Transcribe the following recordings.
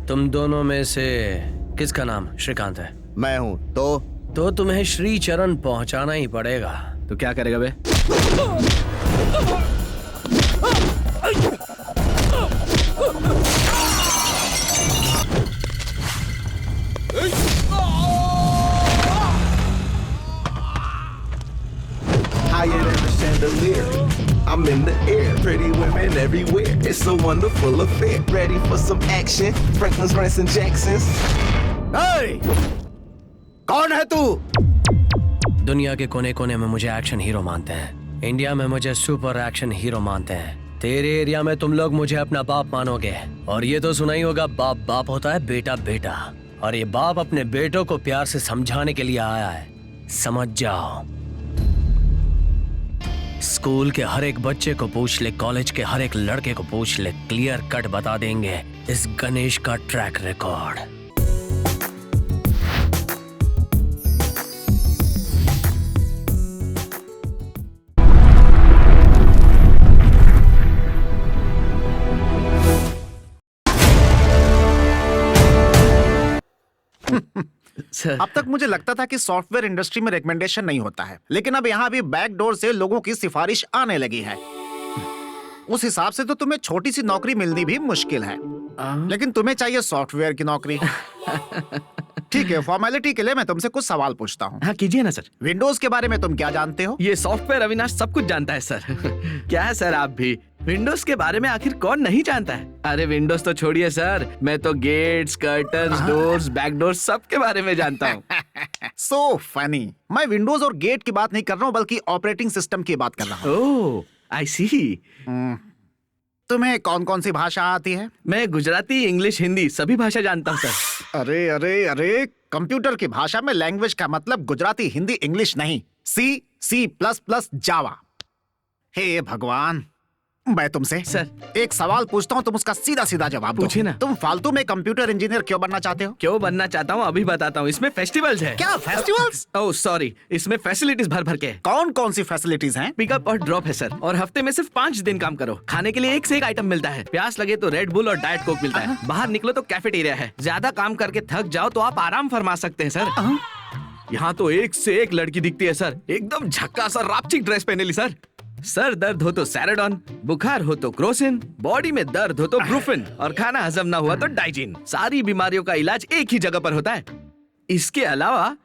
तुम दोनों में से किसका नाम श्रीकांत है? मैं हूँ। तो तुम्हें श्री चरण पहुंचाना ही पड़ेगा। तो क्या करेगा बे? Higher than the chandelier. I'm in the air, pretty women everywhere. It's a wonderful affair. Ready for some action? Franklin's, Grants and Jacksons. hey! कौन है तू? दुनिया के कोने कोने में मुझे एक्शन हीरो मानते हैं। इंडिया में मुझे सुपर एक्शन हीरो मानते हैं। तेरे एरिया में तुम लोग मुझे अपना बाप मानोगे। और ये तो सुना ही होगा, बाप बाप होता है, बेटा बेटा। और ये बाप अपने बेटों को प्यार से समझाने के लिए आया है। समझ जाओ। स्कूल के हर एक बच्चे को पूछ ले, कॉलेज के हर एक लड़के को पूछ ले, क्लियर कट बता देंगे इस गणेश का ट्रैक रिकॉर्ड। सर, अब तक मुझे लगता था कि सॉफ्टवेयर इंडस्ट्री में रिकमेंडेशन नहीं होता है, लेकिन अब यहाँ भी बैकडोर से लोगों की सिफारिश आने लगी है। उस हिसाब से तो तुम्हें छोटी सी नौकरी मिलनी भी मुश्किल है, लेकिन तुम्हें चाहिए सॉफ्टवेयर की नौकरी। ठीक है, फॉर्मेलिटी के लिए मैं तुमसे कुछ सवाल पूछता हूँ। हाँ कीजिए ना सर। विंडोज के बारे में तुम क्या जानते हो? ये सॉफ्टवेयर अविनाश सब कुछ जानता है सर। क्या है सर, आप भी विंडोज के बारे में आखिर कौन नहीं जानता है? अरे विंडोज तो छोड़िए सर, मैं तो गेट्स, कर्टन्स, डोर्स, बैकडोर्स सब के बारे में जानता हूँ। So funny. मैं विंडोज और गेट की बात नहीं कर रहा हूँ, बल्कि ऑपरेटिंग सिस्टम की बात कर रहा हूँ। ओह, आई सी। तुम्हें कौन कौन सी भाषा आती है? मैं गुजराती, इंग्लिश, हिंदी सभी भाषा जानता हूँ सर। अरे अरे अरे, कंप्यूटर की भाषा में लैंग्वेज का मतलब गुजराती, हिंदी, इंग्लिश नहीं, सी, C++, जावा। हे भगवान, मैं तुमसे सर एक सवाल पूछता हूँ, तुम उसका सीधा सीधा जवाब दो। पूछिए ना। तुम फालतू में कंप्यूटर इंजीनियर क्यों बनना चाहते हो? क्यों बनना चाहता हूँ अभी बताता हूँ। इसमें फेस्टिवल्स है। क्या फेस्टिवल्स? ओह सॉरी, इसमें फैसिलिटीज भर भर के है। कौन कौन सी फैसिलिटीज हैं? पिकअप और ड्रॉप है सर, और हफ्ते में सिर्फ 5 दिन काम करो। खाने के लिए एक से एक आइटम मिलता है। प्यास लगे तो रेड बुल और डाइट कोक मिलता है। बाहर निकलो तो कैफेटेरिया है। ज्यादा काम करके थक जाओ तो आप आराम फरमा सकते हैं सर। यहाँ तो एक से एक लड़की दिखती है सर, एकदम झक्कास और रापचिक ड्रेस पहने ली सर। सर दर्द हो तो सैराडॉन, बुखार हो तो क्रोसिन, बॉडी में दर्द हो तो ब्रूफिन, और खाना हजम ना हुआ तो डाइजिन। सारी बीमारियों का इलाज एक ही जगह पर होता है। इसके अलावा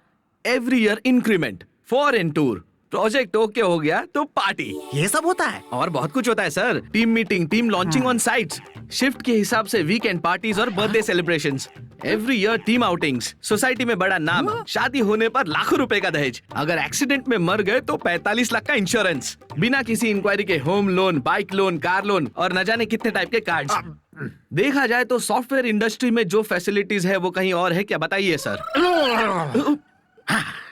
every year increment, foreign tour, project okay हो गया तो पार्टी, ये सब होता है? और बहुत कुछ होता है sir. Team meeting, team launching on sites, shift के हिसाब से वीकेंड पार्टीज और birthday celebrations, every year team outings, society में बड़ा नाम, शादी होने पर लाखों रुपए का दहेज, अगर एक्सीडेंट में मर गए तो 45 लाख का इंश्योरेंस, बिना किसी इंक्वायरी के home loan, bike loan, car loan, और न जाने कितने टाइप के कार्ड्स। देखा जाए तो सॉफ्टवेयर इंडस्ट्री में जो फैसिलिटीज है वो कहीं और है क्या, बताइए सर।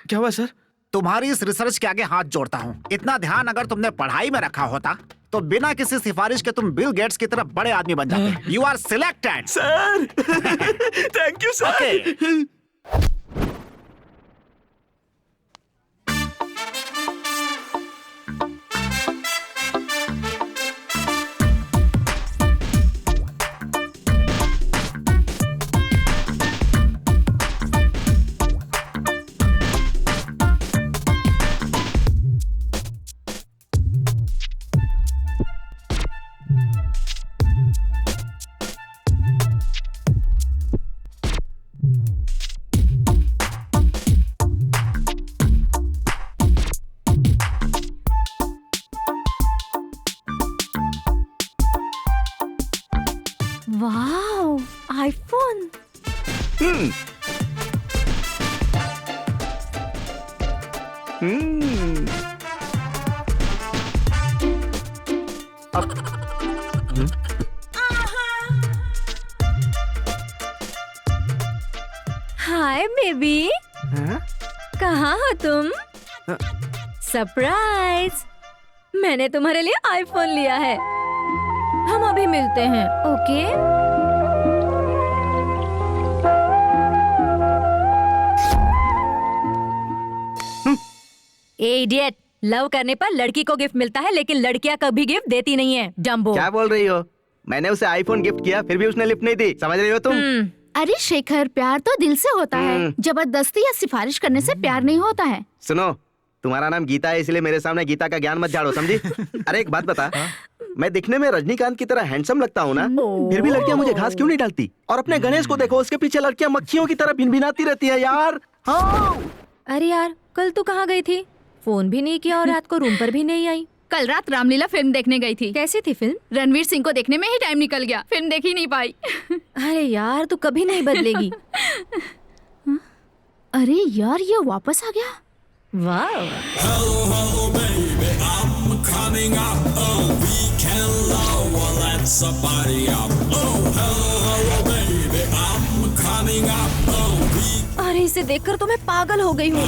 क्या हुआ सर? तुम्हारी इस रिसर्च के आगे हाथ जोड़ता हूँ। इतना ध्यान अगर तुमने पढ़ाई में रखा होता तो बिना किसी सिफारिश के तुम बिल गेट्स की तरह बड़े आदमी बन जाते। You are selected sir. Thank you sir. Wow, iPhone. Hi baby, कहाँ हो तुम? सरप्राइज, मैंने तुम्हारे लिए आईफोन लिया है। हम अभी मिलते हैं, ओके? इडियट, लव करने पर लड़की को गिफ्ट मिलता है, लेकिन लड़कियां कभी गिफ्ट देती नहीं है। डम्बो। क्या बोल रही हो? मैंने उसे आईफोन गिफ्ट किया, फिर भी उसने लिफ्ट नहीं दी। समझ रही हो तुम? अरे शेखर, प्यार तो दिल से होता है, जबरदस्ती या सिफारिश करने से प्यार नहीं होता है। सुनो, तुम्हारा नाम गीता है, इसलिए मेरे सामने गीता का ज्ञान मत झाड़ो, समझी? अरे एक बात बता, मैं दिखने में रजनीकांत की तरह हैंडसम लगता हूँ ना, फिर भी लड़कियाँ मुझे घास क्यों नहीं डालती? और अपने गणेश को देखो, उसके पीछे लड़कियाँ मक्खियों की तरह भिनभिनाती रहती है यार। हाँ। अरे यार, कल तू कहाँ गई थी? फोन भी नहीं किया और रात को रूम पर भी नहीं आई। कल रात रामलीला फिल्म देखने गई थी। कैसी थी फिल्म? रणवीर सिंह को देखने में ही टाइम निकल गया, फिल्म देख ही नहीं पाई। अरे यार, तू कभी नहीं बदलेगी। अरे यार, ये वापस आ गया। वाह, अरे इसे देखकर तो मैं पागल हो गई हूँ।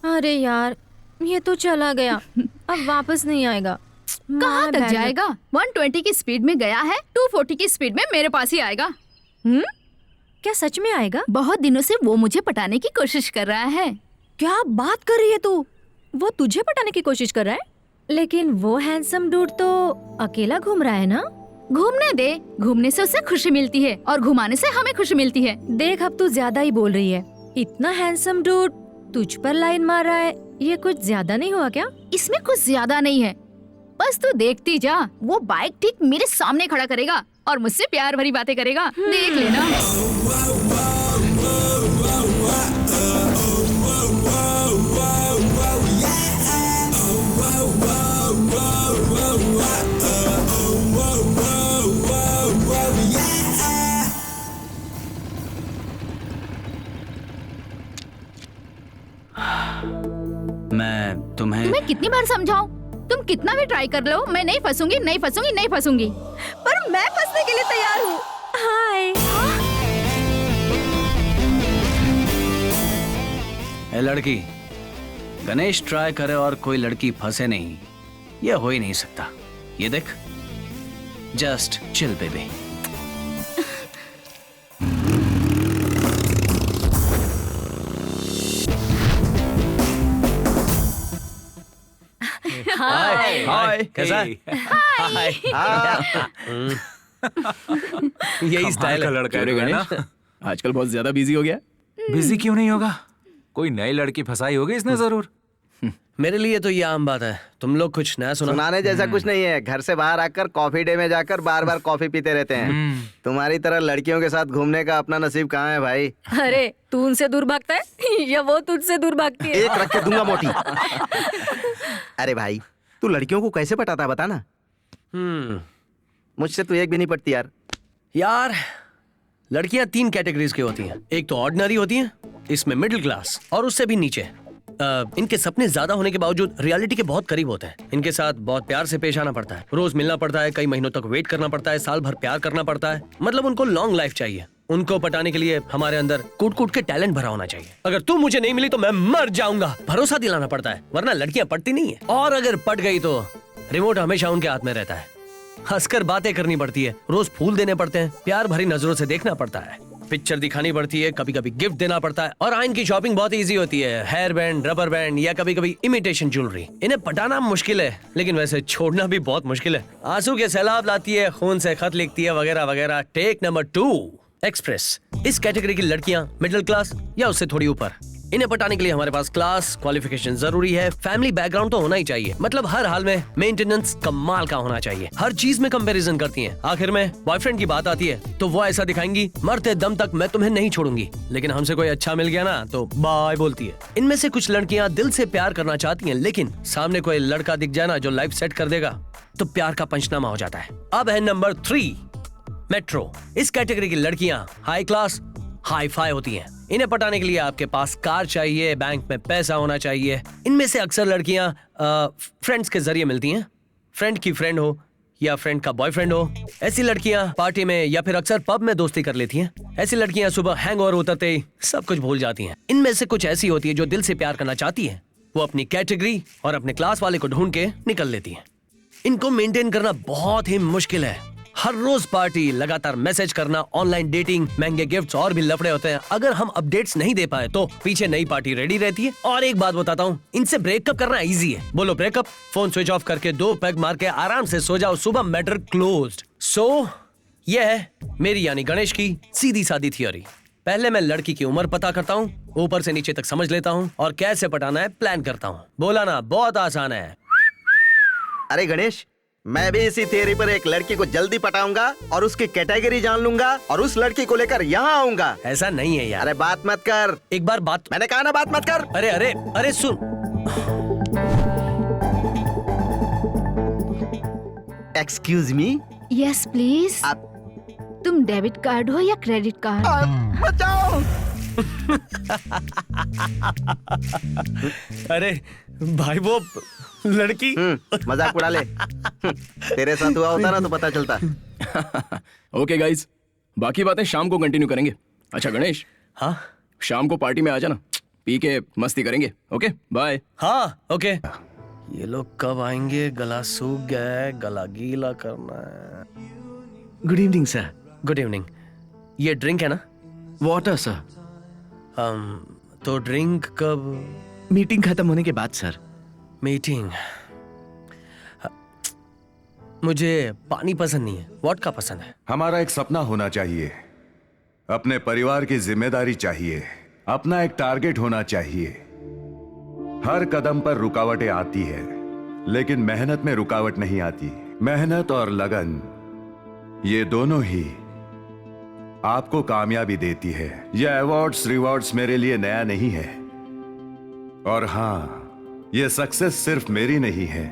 अरे यार, ये तो चला गया, अब वापस नहीं आएगा। कहाँ मार तक बैग जाएगा? 120 की स्पीड में गया है, 240 की स्पीड में मेरे पास ही आएगा। क्या सच में आएगा? बहुत दिनों से वो मुझे पटाने की कोशिश कर रहा है। क्या बात कर रही है तू? वो तुझे पटाने की कोशिश कर रहा है? लेकिन वो हैंडसम डूड तो अकेला घूम रहा है ना? घूमने दे, घूमने से उसे खुशी मिलती है और घुमाने से हमें खुशी मिलती है। देख, अब तू ज्यादा ही बोल रही है। इतना हैंडसम डूड तुझ पर लाइन मार रहा है, ये कुछ ज्यादा नहीं हुआ क्या? इसमें कुछ ज्यादा नहीं है, बस तू देखती जा। वो बाइक ठीक मेरे सामने खड़ा करेगा और मुझसे प्यार भरी बातें करेगा, देख लेना। मैं तुम्हें कितनी बार समझाऊं? तुम कितना भी ट्राई कर लो, मैं नहीं फंसूंगी, नहीं फंसूंगी, नहीं फंसूंगी। पर मैं फंसने के लिए तैयार हूँ। हाय। ए लड़की, गणेश ट्राई करे और कोई लड़की फंसे नहीं, ये हो ही नहीं सकता। ये देख, जस्ट चिल बेबी। हाय। हाय, कैसा है? यही स्टाइल है। लड़का है ना। आजकल बहुत ज्यादा बिजी हो गया। बिजी क्यों नहीं होगा? कोई नई लड़की फंसाई होगी इसने जरूर। मेरे लिए तो ये आम बात है। तुम लोग कुछ नया सुना? सुनाने जैसा कुछ नहीं है। घर से बाहर आकर कॉफी डे में जाकर बार बार कॉफी पीते रहते हैं। तुम्हारी तरह लड़कियों के साथ घूमने का अपना नसीब कहाँ है भाई? अरे तू उनसे दूर भागता है या वो तुझसे दूर भागती है? एक रख के दूंगा मोटी। अरे भाई, तू लड़कियों को कैसे पटाता है बता ना। मुझसे तो एक भी नहीं पटती यार। यार, लड़कियां 3 कैटेगरीज की होती हैं। एक तो ऑर्डिनरी होती हैं, इसमें मिडिल क्लास और उससे भी नीचे। इनके सपने ज्यादा होने के बावजूद रियलिटी के बहुत करीब होते हैं। इनके साथ बहुत प्यार से पेश आना पड़ता है, रोज मिलना पड़ता है, कई महीनों तक वेट करना पड़ता है, साल भर प्यार करना पड़ता है। मतलब उनको लॉन्ग लाइफ चाहिए। उनको पटाने के लिए हमारे अंदर कूट कूट के टैलेंट भरा होना चाहिए। अगर तू मुझे नहीं मिली तो मैं मर जाऊंगा, भरोसा दिलाना पड़ता है, वरना लड़कियां पटती नहीं है। और अगर पट गई तो रिमोट हमेशा उनके हाथ में रहता है। हंसकर बातें करनी पड़ती है, रोज फूल देने पड़ते हैं, प्यार भरी नजरों से देखना पड़ता है, पिक्चर दिखानी पड़ती है, कभी कभी गिफ्ट देना पड़ता है। और इनकी शॉपिंग बहुत इजी होती है, हेयर बैंड, रबर बैंड या कभी कभी इमिटेशन ज्वेलरी। इन्हें पटाना मुश्किल है, लेकिन वैसे छोड़ना भी बहुत मुश्किल है। आंसू के सैलाब लाती है, खून से खत लिखती है, वगैरह वगैरह। Take number 2, express. इस कैटेगरी की लड़कियां मिडिल क्लास या उससे थोड़ी ऊपर। इन्हें पटाने के लिए हमारे पास क्लास, क्वालिफिकेशन जरूरी है, फैमिली बैकग्राउंड तो होना ही चाहिए। मतलब हर हाल में मेंटेनेंस कमाल का होना चाहिए। हर चीज में कंपैरिजन करती हैं। आखिर में बॉयफ्रेंड की बात आती है तो वो ऐसा दिखाएंगी, मरते दम तक मैं तुम्हें नहीं छोड़ूंगी। लेकिन हमसे कोई अच्छा मिल गया ना तो बाय बोलती है। इनमें से कुछ लड़कियां दिल से प्यार करना चाहती हैं, लेकिन सामने कोई लड़का दिख जाए ना जो लाइफ सेट कर देगा तो प्यार का पंचनामा हो जाता है। अब है नंबर 3, मेट्रो। इस कैटेगरी की लड़कियां हाई क्लास, हाई फाई होती हैं। इन्हें पटाने के लिए आपके पास कार चाहिए, बैंक में पैसा होना चाहिए। इनमें से अक्सर लड़कियां फ्रेंड्स के जरिए मिलती हैं, फ्रेंड की फ्रेंड हो या फ्रेंड का बॉयफ्रेंड हो। ऐसी लड़कियां पार्टी में या फिर अक्सर पब में दोस्ती कर लेती हैं। ऐसी लड़कियां सुबह हैंगओवर उतरते ही सब कुछ भूल जाती हैं। इनमें से कुछ ऐसी होती है जो दिल से प्यार करना चाहती है, वो अपनी कैटेगरी और अपने क्लास वाले को ढूंढ के निकल लेती हैं। इनको मेंटेन करना बहुत ही मुश्किल है। हर रोज पार्टी, लगातार मैसेज करना, ऑनलाइन डेटिंग, महंगे गिफ्ट्स और भी लफड़े होते हैं। अगर हम अपडेट्स नहीं दे पाए तो पीछे नई पार्टी रेडी रहती है। और एक बात बताता हूँ, इनसे ब्रेकअप करना इजी है। बोलो ब्रेकअप, फोन स्विच ऑफ करके 2 पैग मार के आराम से सो जाओ, सुबह मैटर क्लोज्ड। सो ये है मेरी यानी गणेश की सीधी सादी थियोरी। पहले मैं लड़की की उम्र पता करता हूँ, ऊपर से नीचे तक समझ लेता हूँ और कैसे पटाना है प्लान करता हूँ। बोला ना, बहुत आसान है। अरे गणेश, मैं भी इसी थियरी पर एक लड़की को जल्दी पटाऊंगा और उसकी कैटेगरी जान लूंगा और उस लड़की को लेकर यहाँ आऊंगा। ऐसा नहीं है यार। अरे बात मत कर। एक बार बात, मैंने कहा ना बात मत कर। अरे अरे अरे सुन। Excuse me. Yes please. आप तुम डेबिट कार्ड हो या क्रेडिट कार्ड? बचाओ। अरे भाई वो लड़की। मजाक उड़ा ले। तेरे साथ हुआ होता ना तो पता चलता। ओके गाइस, बाकी बातें शाम को कंटिन्यू करेंगे। अच्छा गणेश, हाँ शाम को पार्टी में आ जाना, पी के मस्ती करेंगे। Okay bye. हाँ ओके। ये लोग कब आएंगे? गला सूख गया है, गला गीला करना है। Good evening sir. Good evening. ये ड्रिंक है ना? Water sir. तो ड्रिंक कब? मीटिंग खत्म होने के बाद सर। मीटिंग? मुझे पानी पसंद नहीं है, वोडका पसंद है। हमारा एक सपना होना चाहिए, अपने परिवार की जिम्मेदारी चाहिए, अपना एक टारगेट होना चाहिए। हर कदम पर रुकावटें आती है, लेकिन मेहनत में रुकावट नहीं आती। मेहनत और लगन, ये दोनों ही आपको कामयाबी देती है। ये अवार्ड्स रिवॉर्ड्स मेरे लिए नया नहीं है। और हां, ये सक्सेस सिर्फ मेरी नहीं है,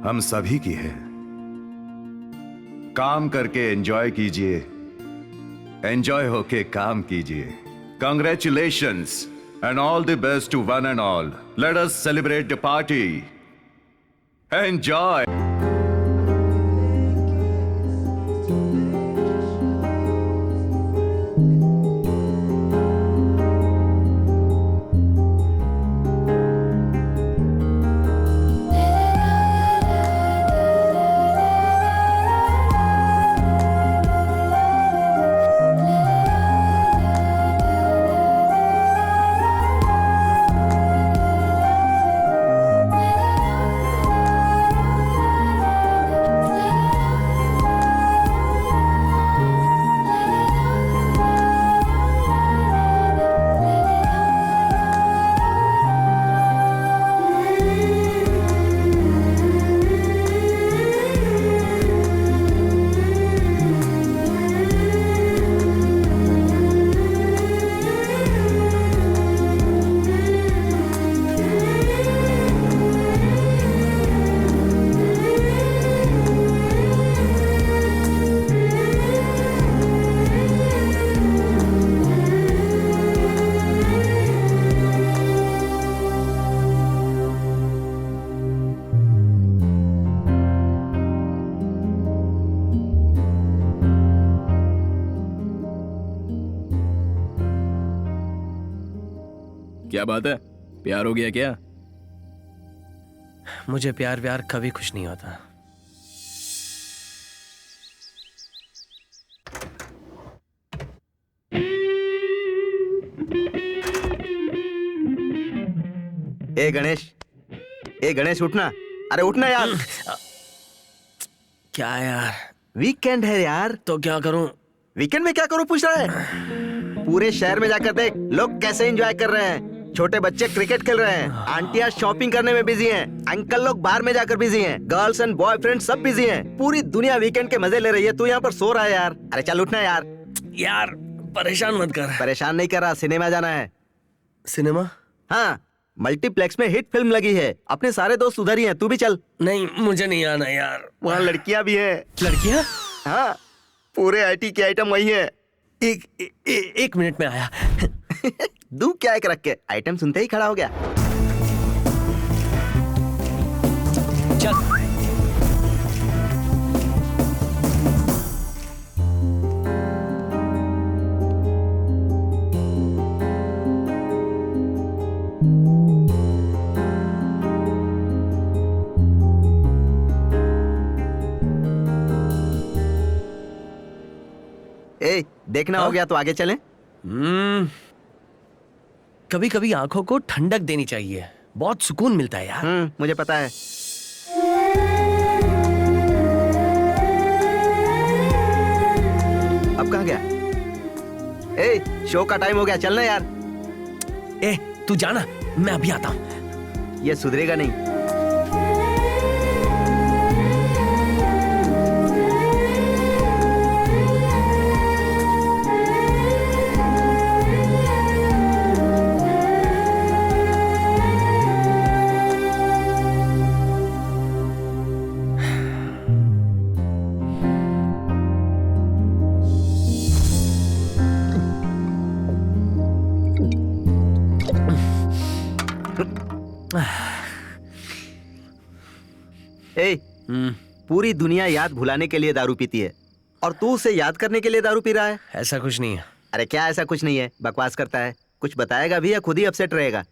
हम सभी की है। काम करके एंजॉय कीजिए, एंजॉय होके काम कीजिए। Congratulations and all the best to one and all. Let us celebrate the party. Enjoy. क्या बात है, प्यार हो गया क्या? मुझे प्यार व्यार कभी खुश नहीं होता। ए गणेश उठना। अरे उठना यार। क्या यार? वीकेंड है यार। तो क्या करूं? वीकेंड में क्या करूं पूछ रहा है? पूरे शहर में जाकर देख, लोग कैसे एंजॉय कर रहे हैं। छोटे बच्चे क्रिकेट खेल रहे हैं, आंटियां शॉपिंग करने में बिजी हैं, अंकल लोग बाहर में जाकर बिजी हैं, गर्ल्स एंड बॉयफ्रेंड सब बिजी हैं। पूरी दुनिया वीकेंड के मजे ले रही है, तू यहाँ पर सो रहा है यार। अरे चल उठना यार। यार परेशान मत कर। परेशान नहीं कर रहा, सिनेमा जाना है। सिनेमा? हाँ, मल्टीप्लेक्स में हिट फिल्म लगी है। अपने सारे दोस्त उधर ही हैं, तू भी चल। नहीं, मुझे नहीं आना यार। वहाँ लड़कियां भी हैं। लड़कियां? हाँ, पूरे आईटी के आइटम वही है। एक मिनट में आया। दू क्या एक रख के, आइटम सुनते ही खड़ा हो गया। चल। ए, देखना हो गया तो आगे चलें? कभी कभी आंखों को ठंडक देनी चाहिए, बहुत सुकून मिलता है यार। मुझे पता है। अब कहाँ गया? ए, शो का टाइम हो गया, चलना यार। ए, तू जाना, मैं अभी आता हूँ। ये सुधरेगा नहीं। ए, पूरी दुनिया याद भुलाने के लिए दारू पीती है और तू उसे याद करने के लिए दारू पी रहा है? ऐसा कुछ नहीं है। अरे क्या ऐसा कुछ नहीं है? बकवास करता है। कुछ बताएगा भी या खुद ही अपसेट रहेगा?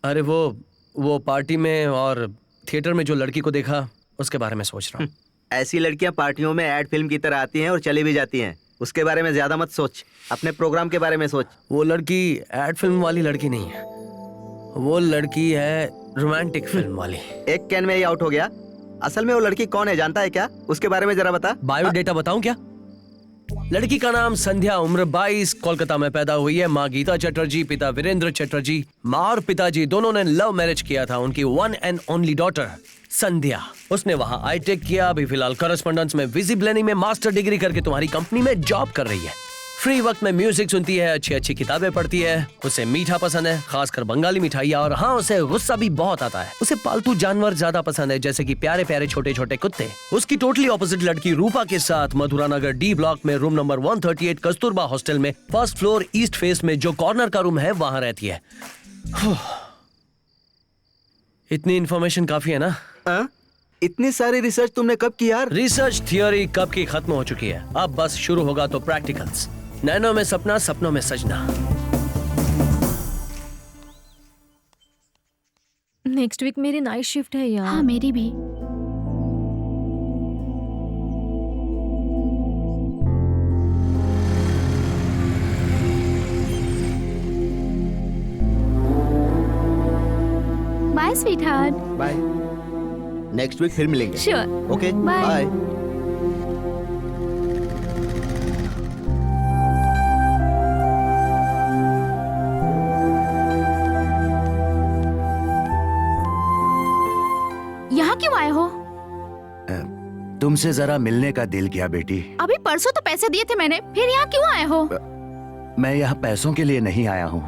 अरे वो पार्टी में और थिएटर में जो लड़की को देखा उसके बारे में सोच रहा हूँ। ऐसी लड़कियां पार्टियों में एड फिल्म की तरह आती हैं और चली भी जाती हैं। उसके बारे में ज्यादा मत सोच, अपने प्रोग्राम के बारे में सोच। वो लड़की एड फिल्म वाली लड़की नहीं है, वो लड़की है रोमांटिक फिल्म वाली। एक कैन में ही आउट हो गया। असल में वो लड़की कौन है जानता है क्या? उसके बारे में जरा बता। बायोडेटा बताऊं क्या? लड़की का नाम संध्या, उम्र 22, कोलकाता में पैदा हुई है। माँ गीता चटर्जी, पिता वीरेंद्र चटर्जी। माँ और पिताजी दोनों ने लव मैरिज किया था। उनकी वन एंड ओनली डॉटर संध्या, उसने वहाँ आई.टेक किया। अभी फिलहाल करस्पॉन्डेंस में विजिबलिटी में मास्टर डिग्री करके तुम्हारी कंपनी में जॉब कर रही है। फ्री वक्त में म्यूजिक सुनती है, अच्छी अच्छी किताबें पढ़ती है। उसे मीठा पसंद है, खासकर बंगाली मिठाइयाँ। और हाँ, उसे गुस्सा भी बहुत आता है। उसे पालतू जानवर ज्यादा पसंद है, जैसे कि प्यारे प्यारे छोटे छोटे कुत्ते। उसकी टोटली ऑपोजिट लड़की रूपा के साथ मथुरा नगर डी ब्लॉक में रूम नंबर 138 कस्तूरबा हॉस्टल में फर्स्ट फ्लोर ईस्ट फेस में जो कॉर्नर का रूम है वहाँ रहती है। इतनी इन्फॉर्मेशन काफी है ना? इतनी सारी रिसर्च तुमने कब की यार? रिसर्च थियोरी कब की खत्म हो चुकी है, अब बस शुरू होगा तो प्रैक्टिकल्स। नैनो में सपना, सपनों में सजना। नेक्स्ट वीक मेरी नाइट शिफ्ट है यार। हाँ, मेरी भी। Bye sweetheart. Bye. Next week फिर मिलेंगे। श्योर। Okay, bye. बाय। यहाँ क्यों आए हो? तुमसे जरा मिलने का दिल किया बेटी। अभी परसों तो पैसे दिए थे मैंने, फिर यहाँ क्यों आए हो? मैं यहाँ पैसों के लिए नहीं आया हूँ।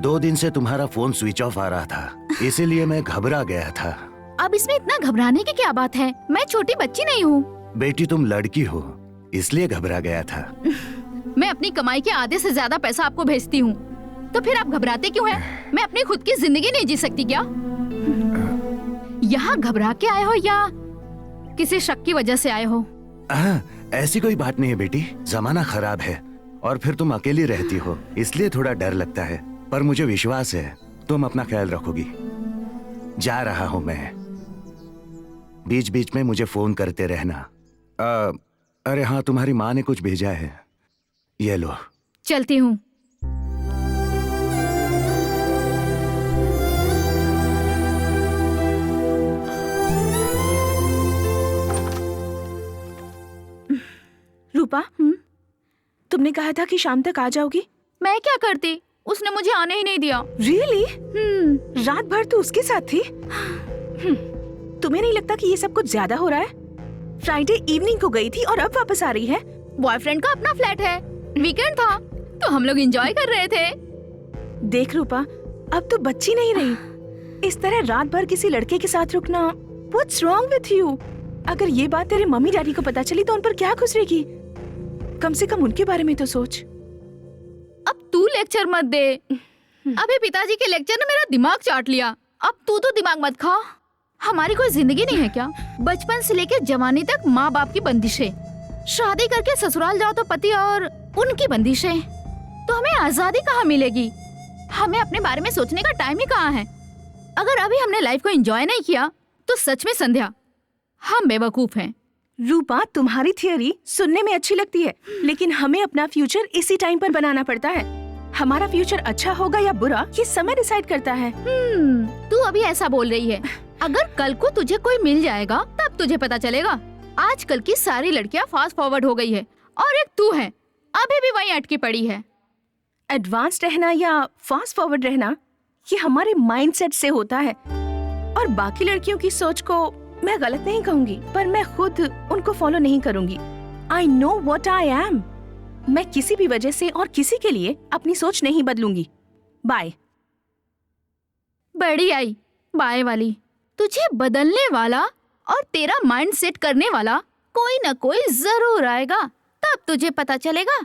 2 दिन से तुम्हारा फोन स्विच ऑफ आ रहा था, इसीलिए मैं घबरा गया था। अब इसमें इतना घबराने की क्या बात है? मैं छोटी बच्ची नहीं हूँ। बेटी तुम लड़की हो, इसलिए घबरा गया था। मैं अपनी कमाई के आधे से ज्यादा पैसा आपको भेजती हूँ, तो फिर आप घबराते क्यों हैं? मैं अपनी खुद की जिंदगी नहीं जी सकती क्या? यहाँ घबरा के आए हो या किसी शक की वजह से आए हो? ऐसी कोई बात नहीं है बेटी, जमाना खराब है और फिर तुम अकेली रहती हो, इसलिए थोड़ा डर लगता है। पर मुझे विश्वास है तुम अपना ख्याल रखोगी। जा रहा हूँ मैं, बीच बीच में मुझे फोन करते रहना। अरे हाँ, तुम्हारी माँ ने कुछ भेजा है, ये लो। चलती हूँ। रूपा, तुमने कहा था कि शाम तक आ जाओगी। मैं क्या करती, उसने मुझे आने ही नहीं दिया। रियली? रात भर तो उसके साथ थी। तुम्हें नहीं लगता कि ये सब कुछ ज्यादा हो रहा है? फ्राइडे इवनिंग को गई थी और अब वापस आ रही है। बॉयफ्रेंड का अपना फ्लैट है, वीकेंड था तो हम लोग एंजॉय कर रहे थे। देख रूपा, अब तो बच्ची नहीं रही। इस तरह रात भर किसी लड़के के साथ रुकना, व्हाट्स रॉन्ग विथ यू? अगर ये बात तेरे मम्मी डैडी को पता चली तो उन पर क्या गुजरेगी? कम से कम उनके बारे में तो सोच। अब तू लेक्चर मत दे। अभी पिताजी के लेक्चर ने मेरा दिमाग चाट लिया। अब तू तो दिमाग मत खा। हमारी कोई जिंदगी नहीं है क्या? बचपन से लेकर जवानी तक माँ बाप की बंदिशें, शादी करके ससुराल जाओ तो पति और उनकी बंदिशें। तो हमें आजादी कहाँ मिलेगी? हमें अपने बारे में सोचने का टाइम ही कहाँ है? अगर अभी हमने लाइफ को एंजॉय नहीं किया तो सच में संध्या हम बेवकूफ हैं। रूपा, तुम्हारी थियरी सुनने में अच्छी लगती है, लेकिन हमें अपना फ्यूचर इसी टाइम पर बनाना पड़ता है। हमारा फ्यूचर अच्छा होगा या बुरा, ये समय डिसाइड करता है। तू अभी ऐसा बोल रही है। अगर कल को तुझे कोई मिल जाएगा तब तुझे पता चलेगा। आजकल की सारी लड़कियां फास्ट फॉरवर्ड हो गई है और एक तू है अभी भी वहीं अटकी पड़ी है। एडवांस रहना या फास्ट फॉरवर्ड रहना, ये हमारे माइंडसेट से होता है। और बाकी लड़कियों की सोच को मैं गलत नहीं कहूंगी, पर मैं खुद उनको फॉलो नहीं करूंगी। I know what I am. मैं किसी भी वजह से और किसी के लिए अपनी सोच नहीं बदलूंगी। बाय। बड़ी आई बाय वाली। तुझे बदलने वाला और तेरा माइंड सेट करने वाला कोई न कोई जरूर आएगा, तब तुझे पता चलेगा।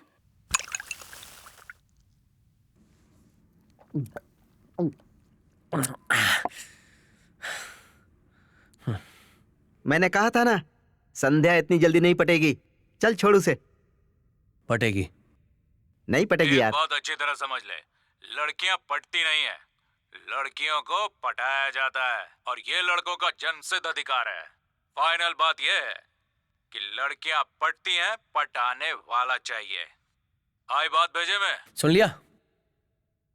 मैंने कहा था ना, संध्या इतनी जल्दी नहीं पटेगी। चल छोड़ उसे। पटेगी। नहीं पटेगी यार। बहुत अच्छी तरह समझ ले, लड़कियां पटती नहीं है, लड़कियों को पटाया जाता है और ये लड़कों का जन्मसिद्ध अधिकार है। फाइनल बात ये है कि लड़कियां पटती हैं, पटाने वाला चाहिए। आई बात भेजे में? सुन लिया?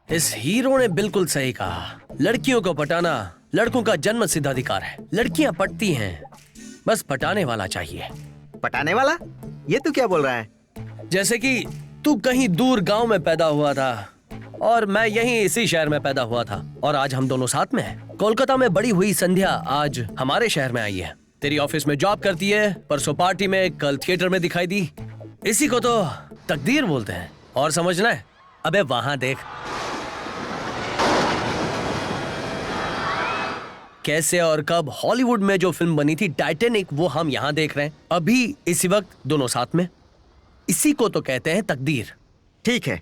इस हीरो ने बिल्कुल सही कहा। लड़कियों को पटाना लड़कों का जन्म सिद्ध अधिकार है। लड़कियां पटती हैं, बस पटाने वाला चाहिए। पटाने वाला? ये तू क्या बोल रहा है? जैसे कि तू कहीं दूर गांव में पैदा हुआ था और मैं यहीं इसी शहर में पैदा हुआ था, और आज हम दोनों साथ में हैं। कोलकाता में बड़ी हुई संध्या आज हमारे शहर में आई है। तेरी ऑफिस में जॉब करती है, परसों पार्टी में, कल थिएटर में दिखाई दी। इसी को तो तकदीर बोलते हैं। और समझना है? अबे वहां देख कैसे और कब हॉलीवुड में जो फिल्म बनी थी टाइटैनिक, वो हम यहाँ देख रहे हैं अभी इसी वक्त दोनों साथ में। इसी को तो कहते हैं तकदीर। ठीक है,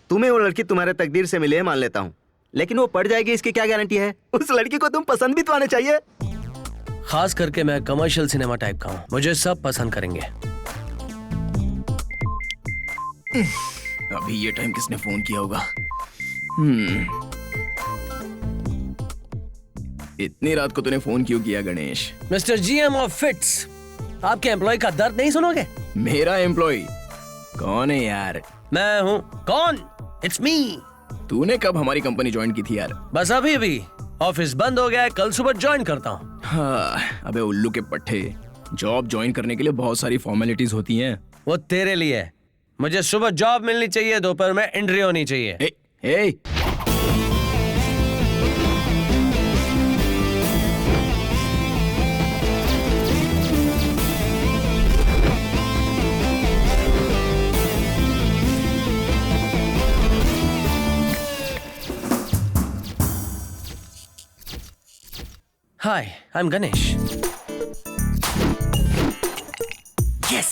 तुम्हें वो लड़की तुम्हारे तकदीर से मिली है मान लेता हूँ, लेकिन वो पड़ जाएगी इसकी क्या गारंटी है? उस लड़की को तुम पसंद भी तो आने चाहिए। खास करके मैं कमर्शियल सिनेमा टाइप का हूँ, मुझे सब पसंद करेंगे। अभी ये टाइम किसने फोन किया होगा? इतनी रात को तूने फोन क्यों किया Ganesh? Mister GM of fits, आपके एम्प्लॉय का दर्द नहीं सुनोगे? मेरा एम्प्लॉय कौन है यार? मैं हूँ। कौन? It's me. तूने कब हमारी कंपनी ज्वाइन की थी यार? बस अभी अभी। ऑफिस बंद हो गया है, कल सुबह ज्वाइन करता हूँ। हाँ, अबे उल्लू के पट्टे, जॉब ज्वाइन करने के लिए बहुत सारी फॉर्मेलिटीज होती हैं। वो तेरे लिए। मुझे सुबह जॉब मिलनी चाहिए, दोपहर में एंट्री होनी चाहिए। ए, Hi, I'm Ganesh. Yes!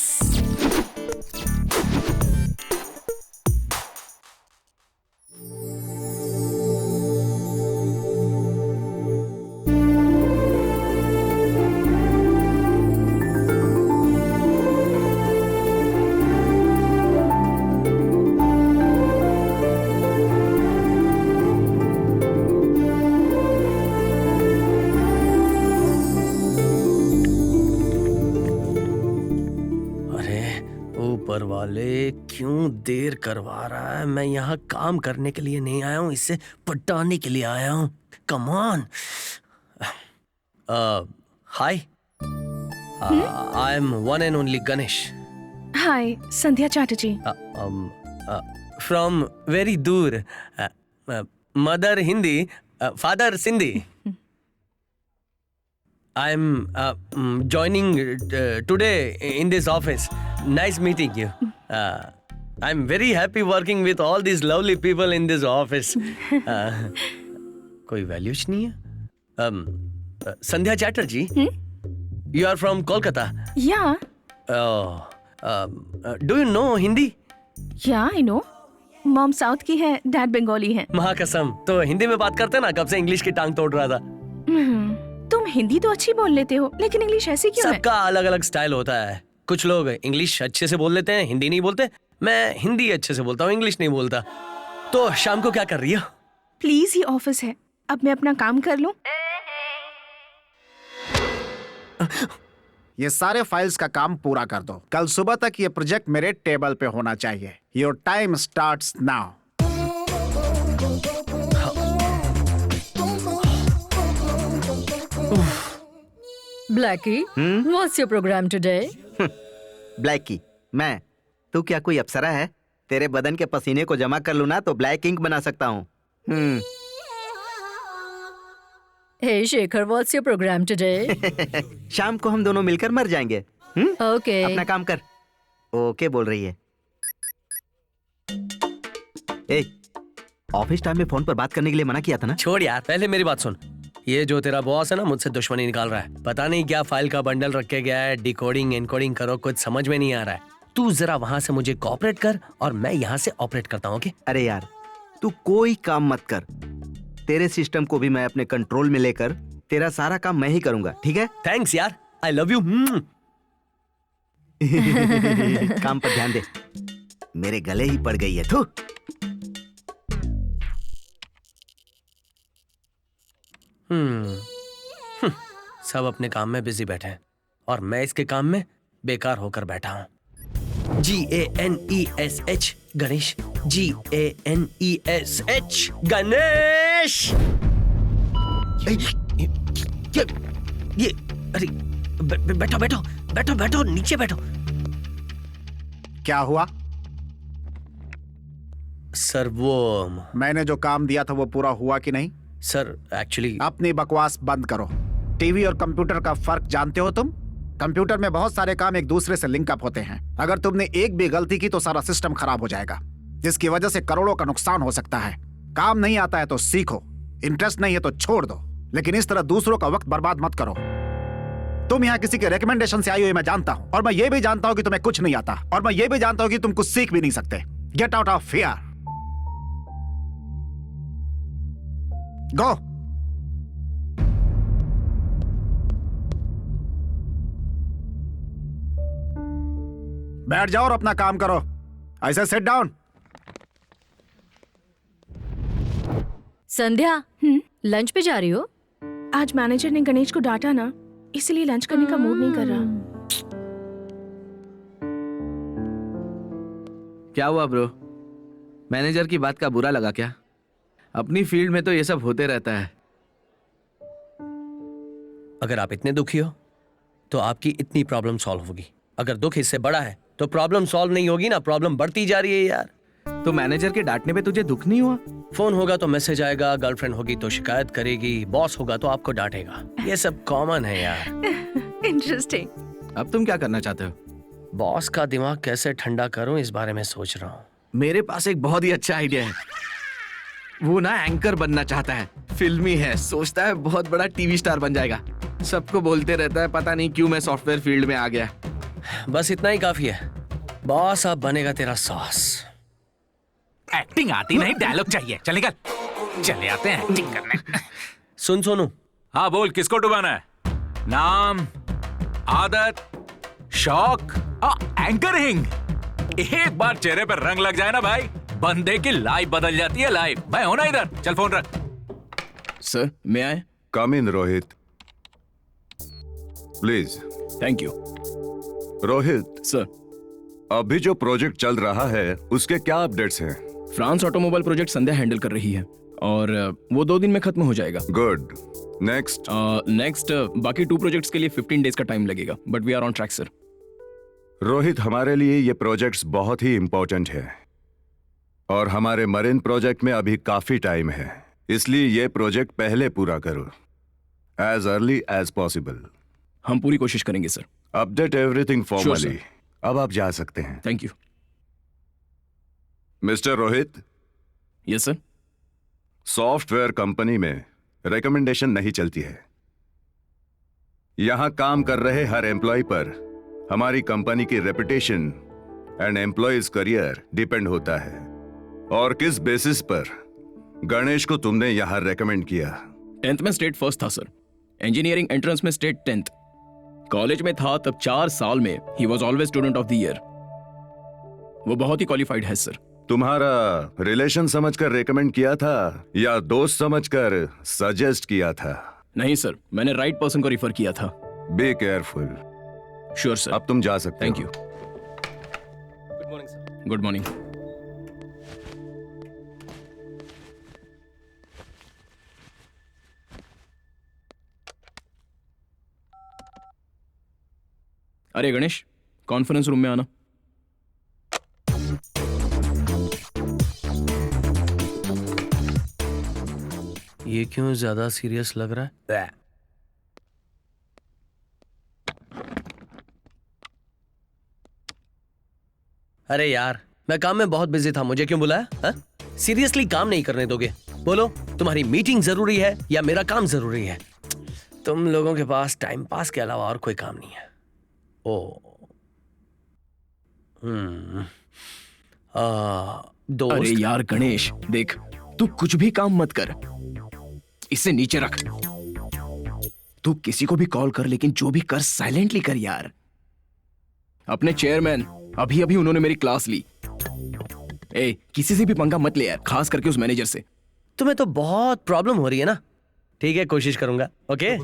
ऊपर वाले क्यों देर करवा रहा है? मैं यहाँ काम करने के लिए नहीं आया हूँ, इससे पटाने के लिए आया हूँ। Come on. Hi, I am one and only Ganesh. Hi, Sandhya Chatterjee. From very दूर। Mother Hindi, father Sindhi. I am joining today in this office. Nice meeting you. I'm very happy working with all these lovely people in this office. कोई values नहीं है? संध्या Chatterjee, you are from Kolkata. Yeah. Do you know Hindi? Yeah, I know. Mom south की है, dad Bengali है। महाकसम। तो हिंदी में बात करते ना, कब से इंग्लिश की टांग तोड़ रहा था। तुम हिंदी तो अच्छी बोल लेते हो, लेकिन इंग्लिश ऐसी क्यों है? सबका अलग अलग स्टाइल होता है। कुछ लोग इंग्लिश अच्छे से बोल लेते हैं, हिंदी नहीं बोलते। मैं हिंदी अच्छे से बोलता हूँ, इंग्लिश नहीं बोलता। तो शाम को क्या कर रही हो? प्लीज, ये ऑफिस है, अब मैं अपना काम कर लूं। ये सारे फाइल्स का काम पूरा कर दो। कल सुबह तक ये प्रोजेक्ट मेरे टेबल पे होना चाहिए। Your time starts now. Blackie, what's your programme today? Blackie, मैं? तू क्या कोई अप्सरा है? तेरे बदन के पसीने को जमा कर लूं ना तो ब्लैक इंक बना सकता हूँ। Hey Shekhar, what's your programme today? शाम को हम दोनों मिलकर मर जाएंगे। ओके। अपना काम कर। ओके बोल रही है। ए, ऑफिस टाइम में फोन पर बात करने के लिए मना किया था ना? छोड़ यार, पहले मेरी बात सुन। ये जो तेरा बॉस है ना, मुझसे दुश्मनी निकाल रहा है। पता नहीं क्या फाइल का बंडल रख के गया है। डिकोडिंग एनकोडिंग करो, कुछ समझ में नहीं आ रहा है। तू जरा वहां से मुझे कोऑपरेट कर और मैं यहाँ से ऑपरेट करता हूँ। ओके? अरे यार, तू कोई काम मत कर। तेरे सिस्टम को भी मैं अपने कंट्रोल में लेकर तेरा सारा काम मैं ही करूंगा, ठीक है? थैंक्स यार, आई लव यू। काम पर ध्यान दे। मेरे गले ही पड़ गई है। थू। सब अपने काम में बिजी बैठे हैं और मैं इसके काम में बेकार होकर बैठा हूँ। GANESH Ganesh, GANESH Ganesh. ये अरे बैठो बैठो बैठो बैठो, नीचे बैठो। क्या हुआ? सर वो मैंने जो काम दिया था वो पूरा हुआ कि नहीं? सर एक्चुअली अपनी बकवास बंद करो। टीवी और कंप्यूटर का फर्क जानते हो तुम? कंप्यूटर में बहुत सारे काम एक दूसरे से लिंक अप होते हैं। अगर तुमने एक भी गलती की तो सारा सिस्टम खराब हो जाएगा, जिसकी वजह से करोड़ों का नुकसान हो सकता है। काम नहीं आता है तो सीखो, इंटरेस्ट नहीं है तो छोड़ दो, लेकिन इस तरह दूसरों का वक्त बर्बाद मत करो। तुम यहाँ किसी के रिकमेंडेशन से आई हुई मैं जानता हूँ, और मैं ये भी जानता हूँ कि तुम्हें कुछ नहीं आता, और मैं ये भी जानता हूँ कि तुम कुछ सीख भी नहीं सकते। Get out of here. Go. बैठ जाओ और अपना काम करो। ऐसे सिट डाउन। संध्या, लंच पे जा रही हो? आज मैनेजर ने गणेश को डांटा ना, इसलिए लंच करने का मूड नहीं कर रहा। क्या हुआ ब्रो? मैनेजर की बात का बुरा लगा क्या? अपनी फील्ड में तो ये सब होते रहता है। अगर आप इतने दुखी हो तो आपकी इतनी प्रॉब्लम सॉल्व होगी। अगर दुख इससे बड़ा है तो प्रॉब्लम सॉल्व नहीं होगी ना, प्रॉब्लम बढ़ती जा रही है यार। तो मैनेजर के डांटने पे तुझे दुख नहीं हुआ? फोन होगा तो मैसेज आएगा, गर्लफ्रेंड होगी तो शिकायत करेगी, बॉस होगा तो आपको डांटेगा। ये सब कॉमन है यार। इंटरेस्टिंग। अब तुम क्या करना चाहते हो? बॉस का दिमाग कैसे ठंडा करूं इस बारे में सोच रहा हूँ। मेरे पास एक बहुत ही अच्छा आइडिया है। वो ना एंकर बनना चाहता है, फिल्मी है, सोचता है बहुत बड़ा टीवी स्टार बन जाएगा। सबको बोलते रहता है पता नहीं क्यों मैं सॉफ्टवेयर फील्ड में आ गया। बस इतना ही काफी है। बॉस अब बनेगा तेरा सॉस। एक्टिंग आती नहीं, डायलॉग चाहिए। चल निकल, चले आते हैं एक्टिंग करने। सुन सोनू। हाँ बोल, किसको डुबाना है? नाम, आदत, शौक, एंकरिंग। एक बार चेहरे पर रंग लग जाए ना भाई, बंदे की लाइफ बदल जाती है। लाइफ। मैं हूं ना इधर। चल फोन रख। सर मैं आए? Come in Rohit, please. Thank you. Rohit sir, अभी जो प्रोजेक्ट चल रहा है उसके क्या अपडेट्स हैं? फ्रांस ऑटोमोबाइल प्रोजेक्ट संध्या हैंडल कर रही है और वो 2 दिन में खत्म हो जाएगा। गुड। नेक्स्ट? नेक्स्ट बाकी 2 प्रोजेक्ट्स के लिए 15 डेज का टाइम लगेगा, but we are on track sir. Rohit, हमारे लिए ये प्रोजेक्ट्स बहुत ही इंपॉर्टेंट है और हमारे मरीन प्रोजेक्ट में अभी काफी टाइम है, इसलिए ये प्रोजेक्ट पहले पूरा करो, एज अर्ली एज पॉसिबल। हम पूरी कोशिश करेंगे sir. Update everything formally. sir. अब आप जा सकते हैं। Thank you. Mister Rohit. Yes sir. Software company में रिकमेंडेशन नहीं चलती है। यहां काम कर रहे हर एम्प्लॉय पर हमारी कंपनी की reputation and employees career depend होता है। और किस बेसिस पर गणेश को तुमने यहां रेकमेंड किया? 10th में स्टेट फर्स्ट था सर। इंजीनियरिंग एंट्रेंस में स्टेट 10th। कॉलेज में था तब 4 साल में he was always student of the year. वो बहुत ही क्वालिफाइड है सर। तुम्हारा रिलेशन समझकर रेकमेंड किया था या दोस्त समझकर सजेस्ट किया था? नहीं सर, मैंने राइट पर्सन को रिफर किया था। Be careful. Sure sir. अब तुम जा सकते थैंक हो। You. Good morning sir. Good morning. अरे गणेश, कॉन्फ्रेंस रूम में आना। ये क्यों ज्यादा सीरियस लग रहा है? अरे यार, मैं काम में बहुत बिजी था, मुझे क्यों बुलाया? सीरियसली काम नहीं करने दोगे? बोलो, तुम्हारी मीटिंग जरूरी है या मेरा काम जरूरी है? तुम लोगों के पास टाइम पास के अलावा और कोई काम नहीं है। ओ दोस्त। अरे यार गणेश, देख, तू कुछ भी काम मत कर, इसे नीचे रख। तू किसी को भी कॉल कर, लेकिन जो भी कर साइलेंटली कर यार। अपने चेयरमैन, अभी अभी उन्होंने मेरी क्लास ली। किसी से भी पंगा मत ले यार, खास करके उस मैनेजर से। तुम्हें तो बहुत प्रॉब्लम हो रही है ना? ठीक है, कोशिश करूंगा। ओके।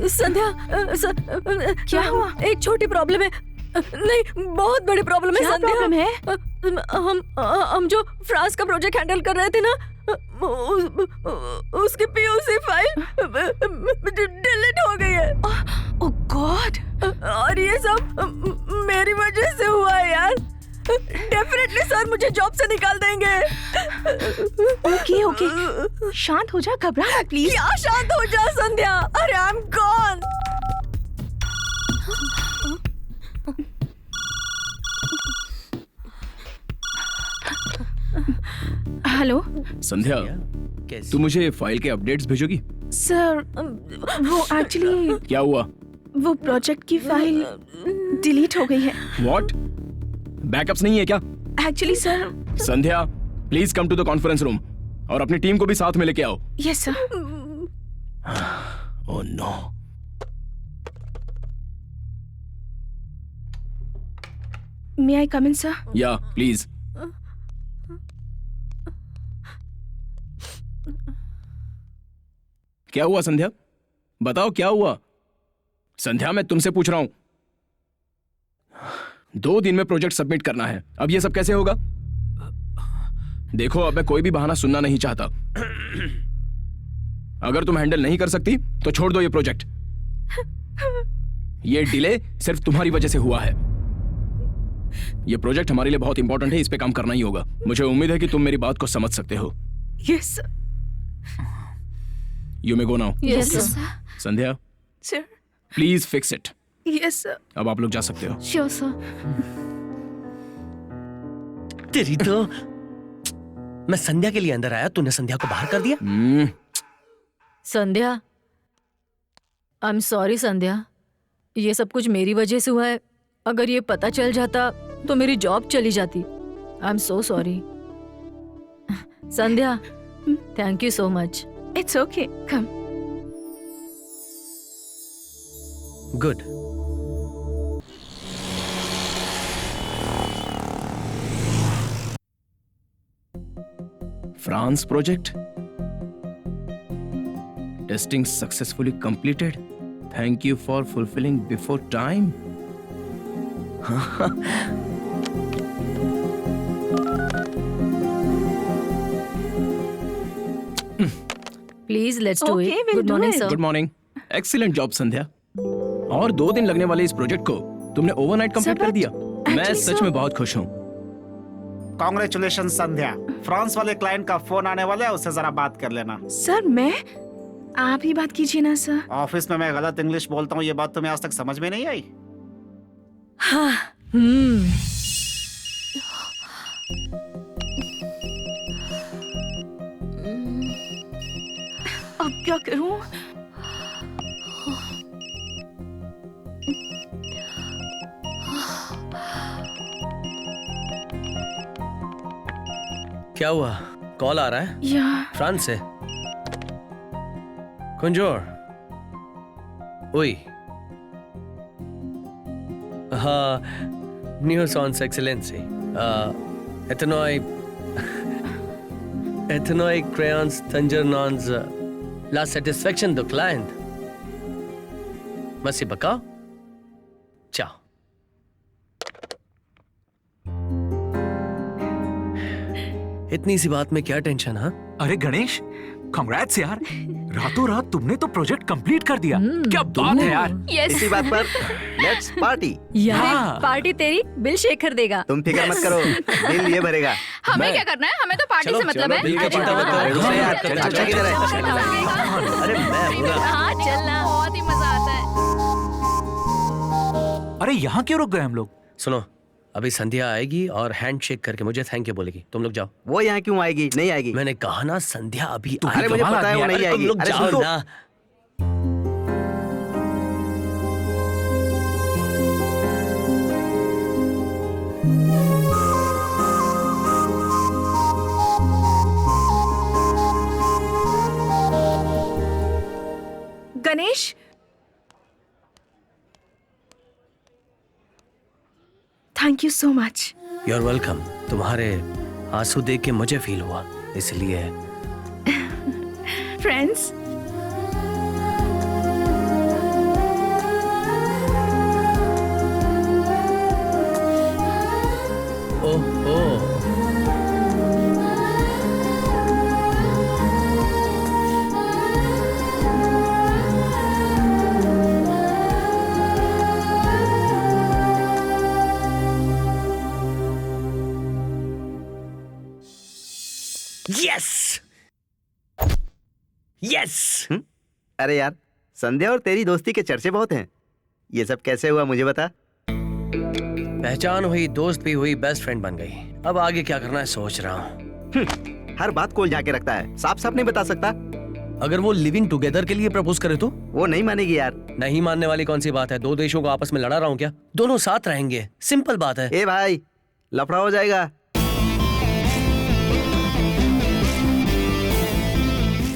संध्या, क्या हुआ? एक छोटी प्रॉब्लम है। नहीं, बहुत बड़ी प्रॉब्लम है। क्या संध्या, प्रॉब्लम है? हम जो फ्रांस का प्रोजेक्ट हैंडल कर रहे थे ना, उसकी पीयूसी फाइल डिलीट हो गई है। ओह गॉड! और ये सब मेरी वजह से हुआ है यार। डेफिनेटली सर मुझे जॉब से निकाल देंगे। ओके ओके, शांत हो जा, घबरा मत प्लीज। क्या शांत हो जा संध्या? अरे आई एम गॉन। हेलो संध्या, तू मुझे फाइल के अपडेट्स भेजोगी? सर, वो एक्चुअली क्या हुआ? वो प्रोजेक्ट की फाइल डिलीट हो गई है। व्हाट? बैकअप्स नहीं है क्या? Actually sir. Sandhya, please come to the conference room और अपनी टीम को भी साथ में लेके आओ। Yes sir. Oh no. May I come in sir? Yeah please. क्या हुआ संध्या? बताओ क्या हुआ? संध्या, मैं तुमसे पूछ रहा हूं। 2 दिन में प्रोजेक्ट सबमिट करना है, अब ये सब कैसे होगा? देखो, अब मैं कोई भी बहाना सुनना नहीं चाहता। अगर तुम हैंडल नहीं कर सकती तो छोड़ दो ये प्रोजेक्ट। ये डिले सिर्फ तुम्हारी वजह से हुआ है। ये प्रोजेक्ट हमारे लिए बहुत इंपॉर्टेंट है, इस पे काम करना ही होगा। मुझे उम्मीद है कि तुम मेरी बात को समझ सकते हो। Yes sir. You may go now. Yes sir. Sandhya, sir. Please fix it. Yes sir. अब आप लोग जा सकते हो। Sure sir. तेरी तो, मैं संध्या के लिए अंदर आया, तूने संध्या को बाहर कर दिया। संध्या, आई एम सॉरी संध्या, ये सब कुछ मेरी वजह से हुआ है। अगर ये पता चल जाता तो मेरी जॉब चली जाती। I am so sorry Sandhya. Thank you so much. It's okay, come. Good. France project testing successfully completed. Thank you for fulfilling before time. Please let's do Okay, it. we'll good do morning it. Sir. Good morning. Excellent job Sandhya. और 2 दिन लगने वाले इस project को तुमने overnight complete Sir, कर but दिया। मैं actually, सच sir- में बहुत खुश हूँ। कॉन्ग्रेचुलेशन संध्या। फ्रांस वाले क्लाइंट का फोन आने वाला है, उससे जरा बात कर लेना। सर, मैं? आप ही बात कीजिए ना सर। ऑफिस में मैं गलत इंग्लिश बोलता हूँ, ये बात तुम्हें आज तक समझ में नहीं आई? हाँ, अब क्या करूं? क्या हुआ? कॉल आ रहा है या फ्रांस से। कुंजोर, ओई। हाँ, news on excellency. Ethanol crayons, Tangerons, la satisfaction do client. Masih bakao? Ciao. इतनी सी बात में क्या टेंशन? हाँ, अरे गणेश, कांग्रेट्स यार, रातों रात तुमने तो प्रोजेक्ट कंप्लीट कर दिया। क्या बात है यार। इसी बात पर लेट्स पार्टी। यार पार्टी तेरी बिल शेखर देगा। तुम फिक्र मत करो, बिल ये भरेगा। हमें क्या करना है? हमें तो पार्टी से मतलब है। बिल का चिंता मत करो। रुको यार, चाचा किधर है? अरे मैं हाँ चलना। बहुत ही मजा आता है। अरे यहाँ क्यों रुक गए हम लोग? सुनो, अभी संध्या आएगी और हैंड शेक करके मुझे थैंक यू बोलेगी। तुम लोग जाओ। वो यहाँ क्यों आएगी? नहीं आएगी। मैंने कहा ना संध्या अभी अरे मुझे पता है वो नहीं तुम आएगी। लोग अरे जाओ सुन तो। ना। Ganesh, thank you so much. You are welcome. तुम्हारे आंसू देख के मुझे फील हुआ, इसलिए। Friends, oh oh, yes yes. अरे यार, संध्या और तेरी दोस्ती के चर्चे बहुत हैं। ये सब कैसे हुआ मुझे बता। पहचान हुई, दोस्त भी हुई, बेस्ट फ्रेंड बन गई। अब आगे क्या करना है सोच रहा हूँ। हर बात को उलझा के रखता है, साफ साफ नहीं बता सकता। अगर वो लिविंग टुगेदर के लिए प्रपोज करे तो? वो नहीं मानेगी यार। नहीं मानने वाली कौन सी बात है? दो देशों को आपस में लड़ा रहा हूँ क्या? दोनों साथ रहेंगे, सिंपल बात है। ए भाई, लफड़ा हो जाएगा।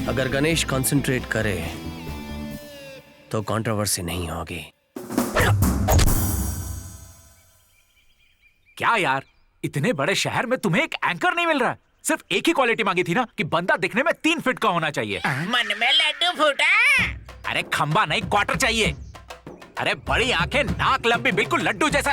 अगर गणेश कंसंट्रेट करे तो कंट्रोवर्सी नहीं होगी। क्या यार, इतने बड़े शहर में तुम्हें एक एंकर नहीं मिल रहा? सिर्फ एक ही क्वालिटी मांगी थी ना कि बंदा दिखने में 3 फीट का होना चाहिए। मन में लड्डू फूटा। अरे खंबा नहीं, क्वार्टर चाहिए। अरे बड़ी आंखें, नाक लंबी, बिल्कुल लड्डू जैसा।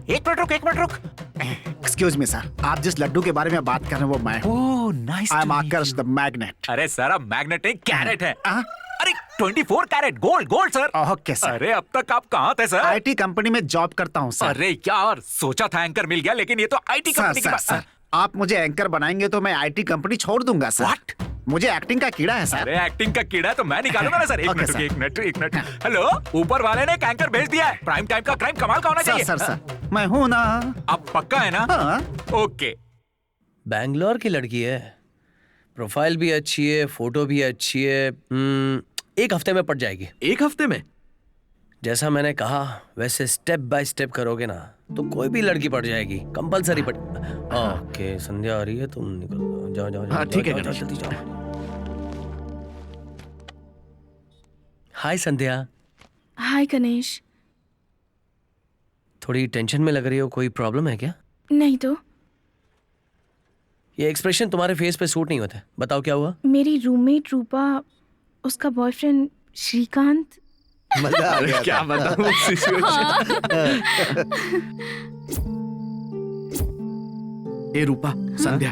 एक मिनट रुक। एक्सक्यूज मी सर, आप जिस लड्डू के बारे में बात कर रहे हैं वो मैं हूँ। Oh nice. I am Akarsh the magnet. अरे सर, अब मैग्नेट एक कैरेट है। अरे 24 carat gold sir. Okay sir. अरे अब तक आप कहाँ थे सर? आईटी कंपनी में जॉब करता हूँ सर। अरे यार, सोचा था एंकर मिल गया, लेकिन ये तो आईटी कंपनी की बात। सर, आप मुझे एंकर बनाएंगे तो मैं आईटी कंपनी छोड़ दूंगा सर। What? मुझे एक्टिंग का कीड़ा है सर। अरे एक्टिंग का कीड़ा है तो मैं निकालूंगा ना सर। एक Okay, मिनट sir. एक मिनट। हेलो, ऊपर वाले ने एक एंकर भेज दिया है। प्राइम टाइम का क्राइम कमाल का होना चाहिए। सर, मैं हूँ ना। अब पक्का है ना? हाँ। ओके। बैंगलोर की लड़की है, प्रोफाइल भी अच्छी है, फोटो भी अच्छी है। 1 हफ्ते में पट जाएगी। 1 हफ्ते में? जैसा मैंने कहा वैसे स्टेप बाय स्टेप करोगे ना तो कोई भी लड़की पट जाएगी, कंपलसरी पट। ओके, संध्या आ रही है, तुम निकल जाओ। हाँ, ठीक है, जाओ, गणेश। जल्दी जाओ। हाय संध्या। हाय गणेश। थोड़ी टेंशन में लग रही हो, कोई प्रॉब्लम है क्या? नहीं तो। ये एक्सप्रेशन तुम्हारे फेस पे सूट नहीं होता। बताओ क्या हुआ? मेरी रूममेट रूपा, उसका बॉयफ्रेंड श्रीकांत। मजा आ गया। क्या बताऊं सिचुएशन। ए रूपा, संध्या।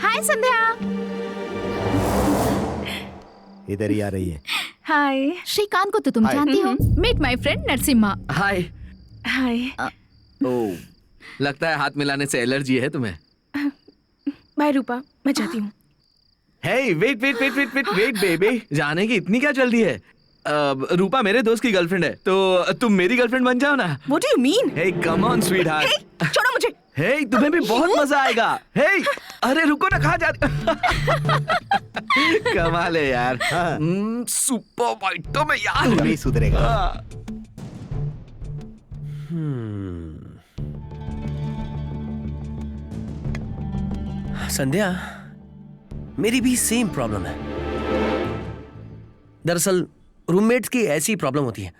हाय संध्या। इधर ही आ रही है। हाय। श्रीकांत को तो तुम जानती हो। Meet my friend Narasimha. Hi. Hi. Oh, लगता है हाथ मिलाने से एलर्जी है तुम्हें। बाय रूपा, मैं जाती हूँ। हे वेट बेबी, जाने की इतनी क्या जल्दी है? रूपा मेरे दोस्त की गर्लफ्रेंड है, तो तुम मेरी गर्लफ्रेंड बन जाओ ना। What do you mean? Hey come on sweetheart. Hey, छोड़ो मुझे। हे तुम्हें भी बहुत मजा आएगा। हे अरे रुको ना, कहाँ जा रही? कमाल है यार। सुपर वाइटम है यार। तू नहीं सुधरेगा। संध्या, मेरी भी सेम प्रॉब्लम है। दरअसल रूममेट्स की ऐसी प्रॉब्लम होती है।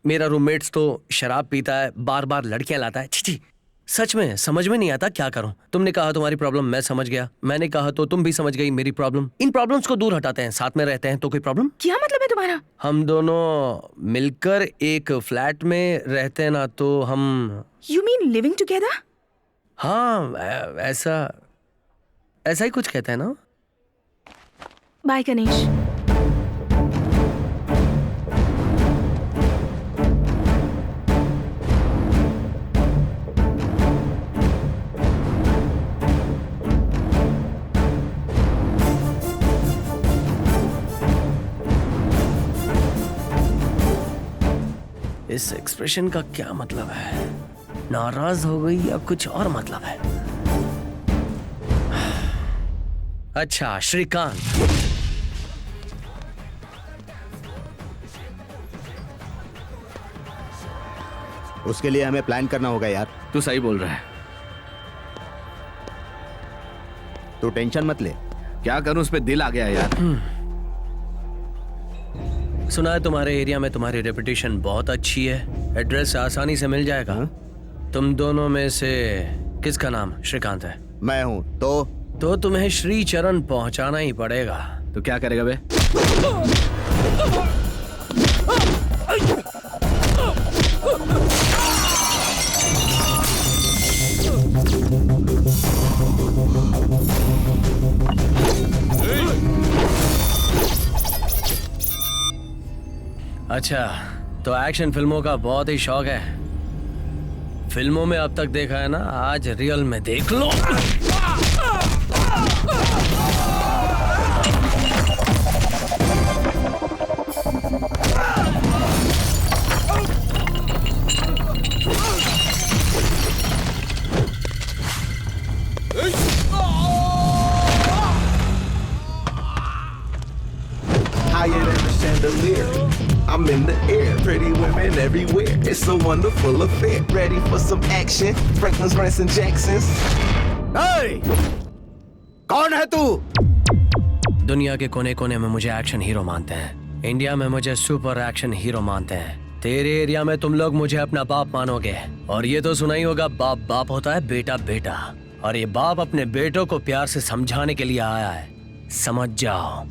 मेरा रूममेट्स तो शराब पीता है, बार बार लड़कियां लाता है। छी, सच में समझ में नहीं आता क्या करूं। तुमने कहा तुम्हारी प्रॉब्लम मैं समझ गया, मैंने कहा तो तुम भी समझ गई मेरी प्रॉब्लम। इन प्रॉब्लम्स को दूर हटाते हैं, साथ में रहते हैं तो कोई प्रॉब्लम। क्या मतलब है तुम्हारा? हम दोनों मिलकर एक फ्लैट में रहते हैं ना, तो हम। You mean living together? हाँ ऐसा ही कुछ कहते हैं ना। बाय गणेश। इस एक्सप्रेशन का क्या मतलब है? नाराज हो गई या कुछ और मतलब है? अच्छा, श्रीकांत। उसके लिए हमें प्लान करना होगा यार। तू सही बोल रहा है। तू टेंशन मत ले। क्या करूं, उस पे दिल आ गया यार। सुना है तुम्हारे एरिया में तुम्हारी रेपुटेशन बहुत अच्छी है, एड्रेस आसानी से मिल जाएगा। तुम दोनों में से किसका नाम श्रीकांत है? मैं हूँ। तो तुम्हें श्री चरण पहुंचाना ही पड़ेगा। तो क्या करेगा बे? अच्छा, तो एक्शन फिल्मों का बहुत ही शौक है। फिल्मों में अब तक देखा है ना, आज रियल में देख लो। Higher than a chandelier. I'm in the air, pretty women everywhere. It's a wonderful affair. Ready for some action? Franklin's, Branson, Jackson's. Hey! कौन है तू? दुनिया के कोने कोने में मुझे एक्शन हीरो मानते हैं। इंडिया में मुझे सुपर एक्शन हीरो मानते हैं। तेरे एरिया में तुम लोग मुझे अपना बाप मानोगे। और ये तो सुना ही होगा, बाप बाप होता है, बेटा बेटा। और ये बाप अपने बेटों को प्यार से समझाने के लिए आया है। समझ जाओ।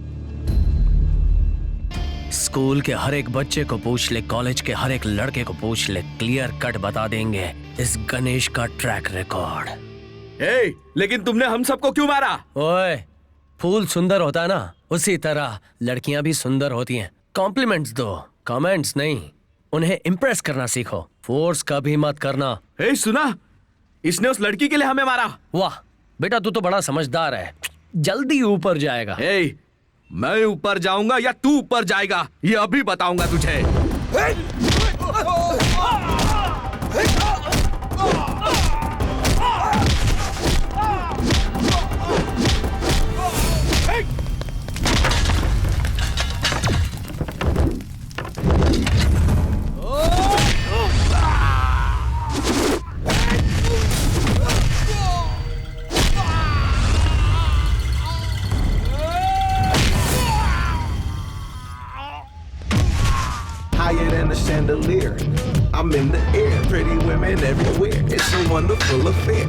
स्कूल के हर एक बच्चे को पूछ ले, कॉलेज के हर एक लड़के को पूछ ले, क्लियर कट बता देंगे इस गणेश का ट्रैक रिकॉर्ड। लेकिन तुमने हम सबको क्यों मारा? ओए, फूल सुंदर होता है ना, उसी तरह लड़कियां भी सुंदर होती हैं। कॉम्प्लीमेंट्स दो, कमेंट्स नहीं। उन्हें इम्प्रेस करना सीखो, फोर्स कभी मत करना। सुना, इसने उस लड़की के लिए हमें मारा। वाह बेटा, तू तो बड़ा समझदार है, जल्दी ऊपर जाएगा। मैं ऊपर जाऊंगा या तू ऊपर जाएगा, ये अभी बताऊंगा तुझे। Higher than a chandelier. I'm in the air, pretty women everywhere. It's a wonderful affair.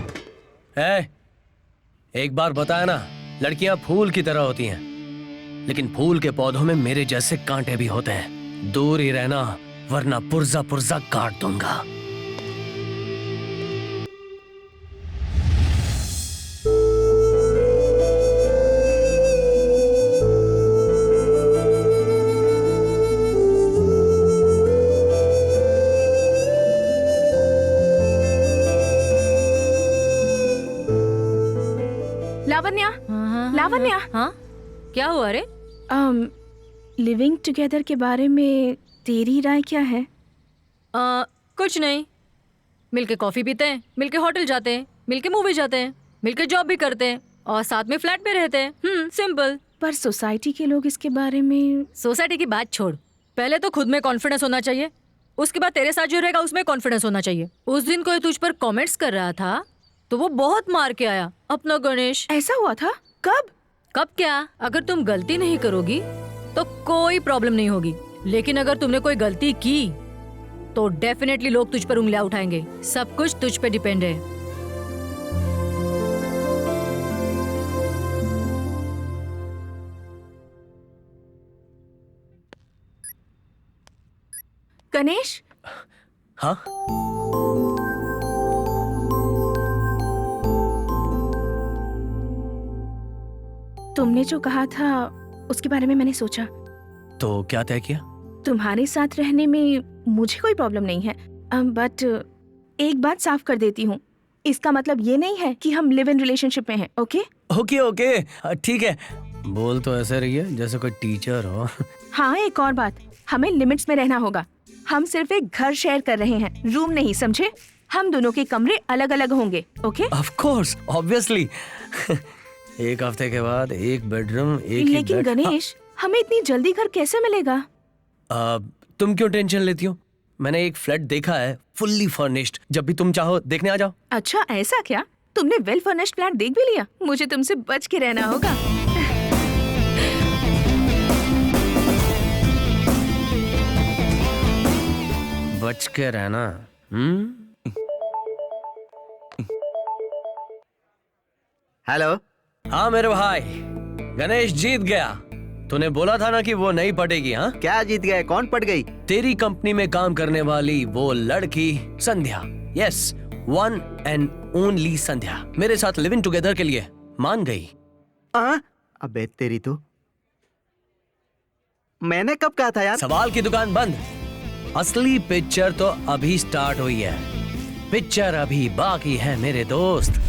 एक बार बताया ना, लड़कियां फूल की तरह होती हैं, लेकिन फूल के पौधों में मेरे जैसे कांटे भी होते हैं। दूर ही रहना, वरना पुर्जा पुर्जा काट दूंगा। लावण्या, हाँ क्या हुआ रे? लिविंग टुगेदर के बारे में तेरी राय क्या है? कुछ नहीं, मिलके कॉफी पीते हैं, मिलके होटल जाते हैं, मिलके मूवी जाते हैं, मिलके जॉब भी करते हैं और साथ में फ्लैट में रहते हैं। सिंपल। पर सोसाइटी के लोग इसके बारे में। सोसाइटी की बात छोड़, पहले तो खुद में कॉन्फिडेंस होना चाहिए, उसके बाद तेरे साथ जो रहेगा उसमें कॉन्फिडेंस होना चाहिए। उस दिन कोई तुझ पर कमेंट्स कर रहा था तो वो बहुत मार के आया अपना गणेश। ऐसा हुआ था? कब? कब क्या, अगर तुम गलती नहीं करोगी तो कोई प्रॉब्लम नहीं होगी, लेकिन अगर तुमने कोई गलती की तो डेफिनेटली लोग तुझ पर उंगलियां उठाएंगे। सब कुछ तुझ पे डिपेंड है। गणेश, हाँ तुमने जो कहा था उसके बारे में मैंने सोचा। तो क्या तय किया? तुम्हारे साथ रहने में मुझे कोई प्रॉब्लम नहीं है, बट एक बात साफ कर देती हूँ, इसका मतलब ये नहीं है कि हम लिव इन रिलेशनशिप में हैं। ओके ओके ओके ठीक है। बोल तो ऐसे रही है जैसे कोई टीचर हो। हाँ, एक और बात, हमें लिमिट्स में रहना होगा। हम सिर्फ एक घर शेयर कर रहे हैं, रूम नहीं, समझे? हम दोनों के कमरे अलग अलग होंगे। ओके? Of course, obviously. एक हफ्ते के बाद एक बेडरूम, एक ही लेकिन बेड। गणेश, हमें इतनी जल्दी घर कैसे मिलेगा? तुम क्यों टेंशन लेती हो? मैंने एक फ्लैट देखा है, फुल्ली फर्निश्ड। जब भी तुम चाहो देखने आ जाओ। अच्छा, ऐसा क्या? तुमने वेल फर्निश्ड फ्लैट देख भी लिया? मुझे तुमसे बच के रहना होगा। बच के रहना? हेलो। हाँ मेरे भाई, गणेश जीत गया। तूने बोला था ना कि वो नहीं पटेगी। हाँ, क्या जीत गए? कौन पट गई? तेरी कंपनी में काम करने वाली वो लड़की संध्या। यस, वन एंड ओनली संध्या मेरे साथ लिविंग टुगेदर के लिए मान गई। अबे तेरी तो, मैंने कब कहा था यार? सवाल की दुकान बंद। असली पिक्चर तो अभी स्टार्ट हुई है। पिक्चर अभी बाकी है मेरे दोस्त।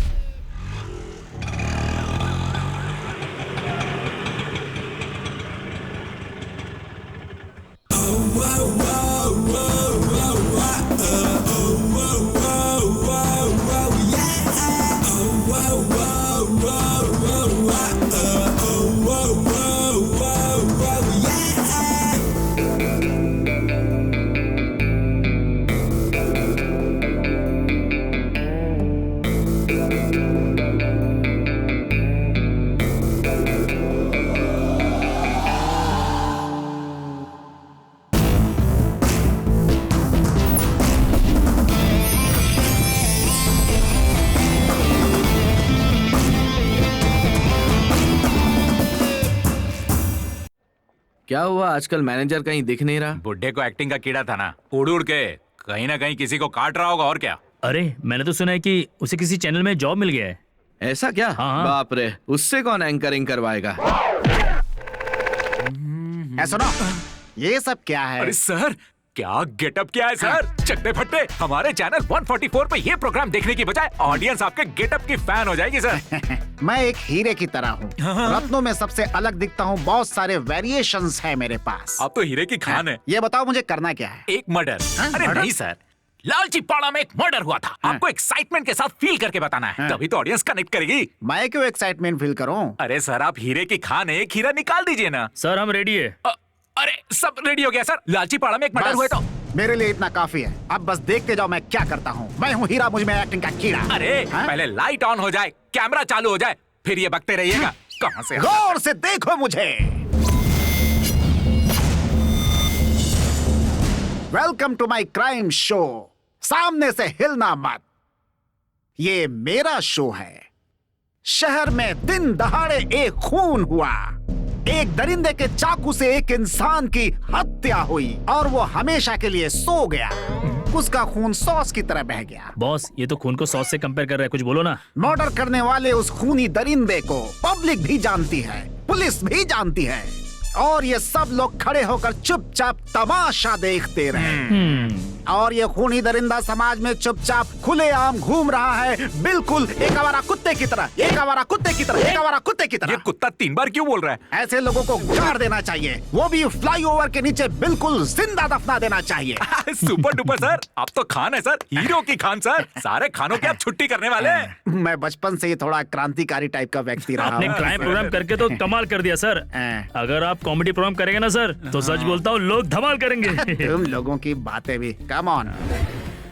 क्या हुआ, आजकल मैनेजर कहीं दिख नहीं रहा? बुड्ढे को एक्टिंग का कीड़ा था ना, उड़ उड़ के कहीं ना कहीं किसी को काट रहा होगा। और क्या? अरे मैंने तो सुना है कि उसे किसी चैनल में जॉब मिल गया है। ऐसा क्या? हाँ। बाप रे, उससे कौन एंकरिंग करवाएगा? सुनो, ये सब क्या है? अरे सर, क्या गेटअप किया है सर? चकते फट्टे, हमारे चैनल 144 पे ये प्रोग्राम देखने की बजाय ऑडियंस आपके गेटअप की फैन हो जाएगी सर। मैं एक हीरे की तरह हूँ, रत्नों में सबसे अलग दिखता हूँ। बहुत सारे वेरिएशंस है मेरे पास। आप तो हीरे की खान है। ये बताओ मुझे करना क्या है? एक मर्डर। अरे मर्डर? नहीं सर, लालची पाड़ा में एक मर्डर हुआ था। आपको एक्साइटमेंट के साथ फील करके बताना है, तभी तो ऑडियंस कनेक्ट करेगी। मैं क्यों एक्साइटमेंट फील करूं? अरे सर, आप हीरे की खान है, एक हीरा निकाल दीजिए ना। सर हम रेडी है। अरे सब रेडी हो गया सर। लालची पाड़ा में एक मर्डर हुआ तो मेरे लिए इतना काफी है। अब बस देखते जाओ मैं क्या करता हूँ। मैं हूँ हीरा, मुझ में एक्टिंग का कीड़ा। अरे पहले लाइट ऑन हो जाए, कैमरा चालू हो जाए, फिर ये बकते रहिएगा। कहां से? गौर से देखो मुझे। Welcome to my crime show. सामने से हिलना मत, ये मेरा शो है। शहर में दिन दहाड़े एक खून हुआ। एक दरिंदे के चाकू से एक इंसान की हत्या हुई और वो हमेशा के लिए सो गया। उसका खून सॉस की तरह बह गया। बॉस, ये तो खून को सॉस से कंपेयर कर रहा है, कुछ बोलो ना। मर्डर करने वाले उस खूनी दरिंदे को पब्लिक भी जानती है, पुलिस भी जानती है, और ये सब लोग खड़े होकर चुपचाप तमाशा देखते रहे। और ये खूनी दरिंदा समाज में चुपचाप खुलेआम घूम रहा है, बिल्कुल एक आवारा कुत्ते की तरह, एक आवारा कुत्ते की तरह, एक आवारा कुत्ते की तरह। ये कुत्ता 3 बार क्यों बोल रहा है? ऐसे लोगों को गाड़ देना चाहिए, वो भी फ्लाईओवर के नीचे बिल्कुल जिंदा दफना देना चाहिए। सुपर डुपर सर, आप तो खान है सर, हीरो की खान सर। सारे खानों की आप छुट्टी करने वाले हैं। मैं बचपन से ही थोड़ा क्रांतिकारी टाइप का व्यक्ति रहा आपने हूं। क्राइम प्रोग्राम करके तो कमाल कर दिया सर। अगर आप कॉमेडी प्रोग्राम करेंगे ना सर, तो सच बोलता हूँ लोग धमाल करेंगे। तुम लोगों की बातें भी। कम ऑन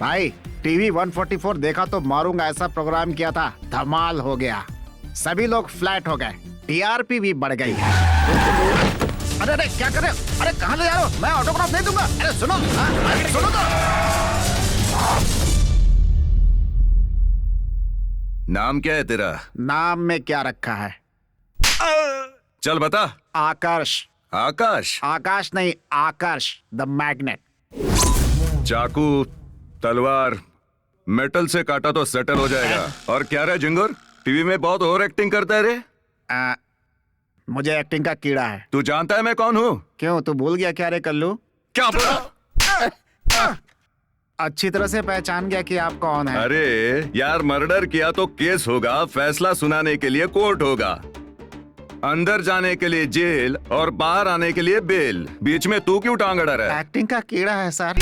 भाई, टीवी 144 देखा तो मारूंगा ऐसा प्रोग्राम किया था, धमाल हो गया। सभी लोग फ्लैट हो गए, टीआरपी भी बढ़ गई है। अरे अरे क्या कर रहे हो? अरे कहाँ ले जा रहे हो? मैं ऑटोग्राफ नहीं दूंगा। अरे सुनो, अरे सुनो तो। नाम क्या है तेरा? नाम में क्या रखा है? चल बता। आकर्ष। आकाश? आकाश नहीं, आकर्ष द मैग्नेट। चाकू, तलवार, मेटल से काटा तो सेटल हो जाएगा। और क्या रे जिंगुर, टीवी में बहुत ओवर एक्टिंग करता है रे। मुझे एक्टिंग का कीड़ा है। तू जानता है मैं कौन हूँ? क्यों, तू भूल गया क्या रे कल्लू? क्या बोला? अच्छी तरह से पहचान गया कि आप कौन है। अरे यार, मर्डर किया तो केस होगा, फैसला सुनाने के लिए कोर्ट होगा, अंदर जाने के लिए जेल और बाहर आने के लिए बेल। बीच में तू क्यों टांग अड़ा रहा है? एक्टिंग का कीड़ा है सर।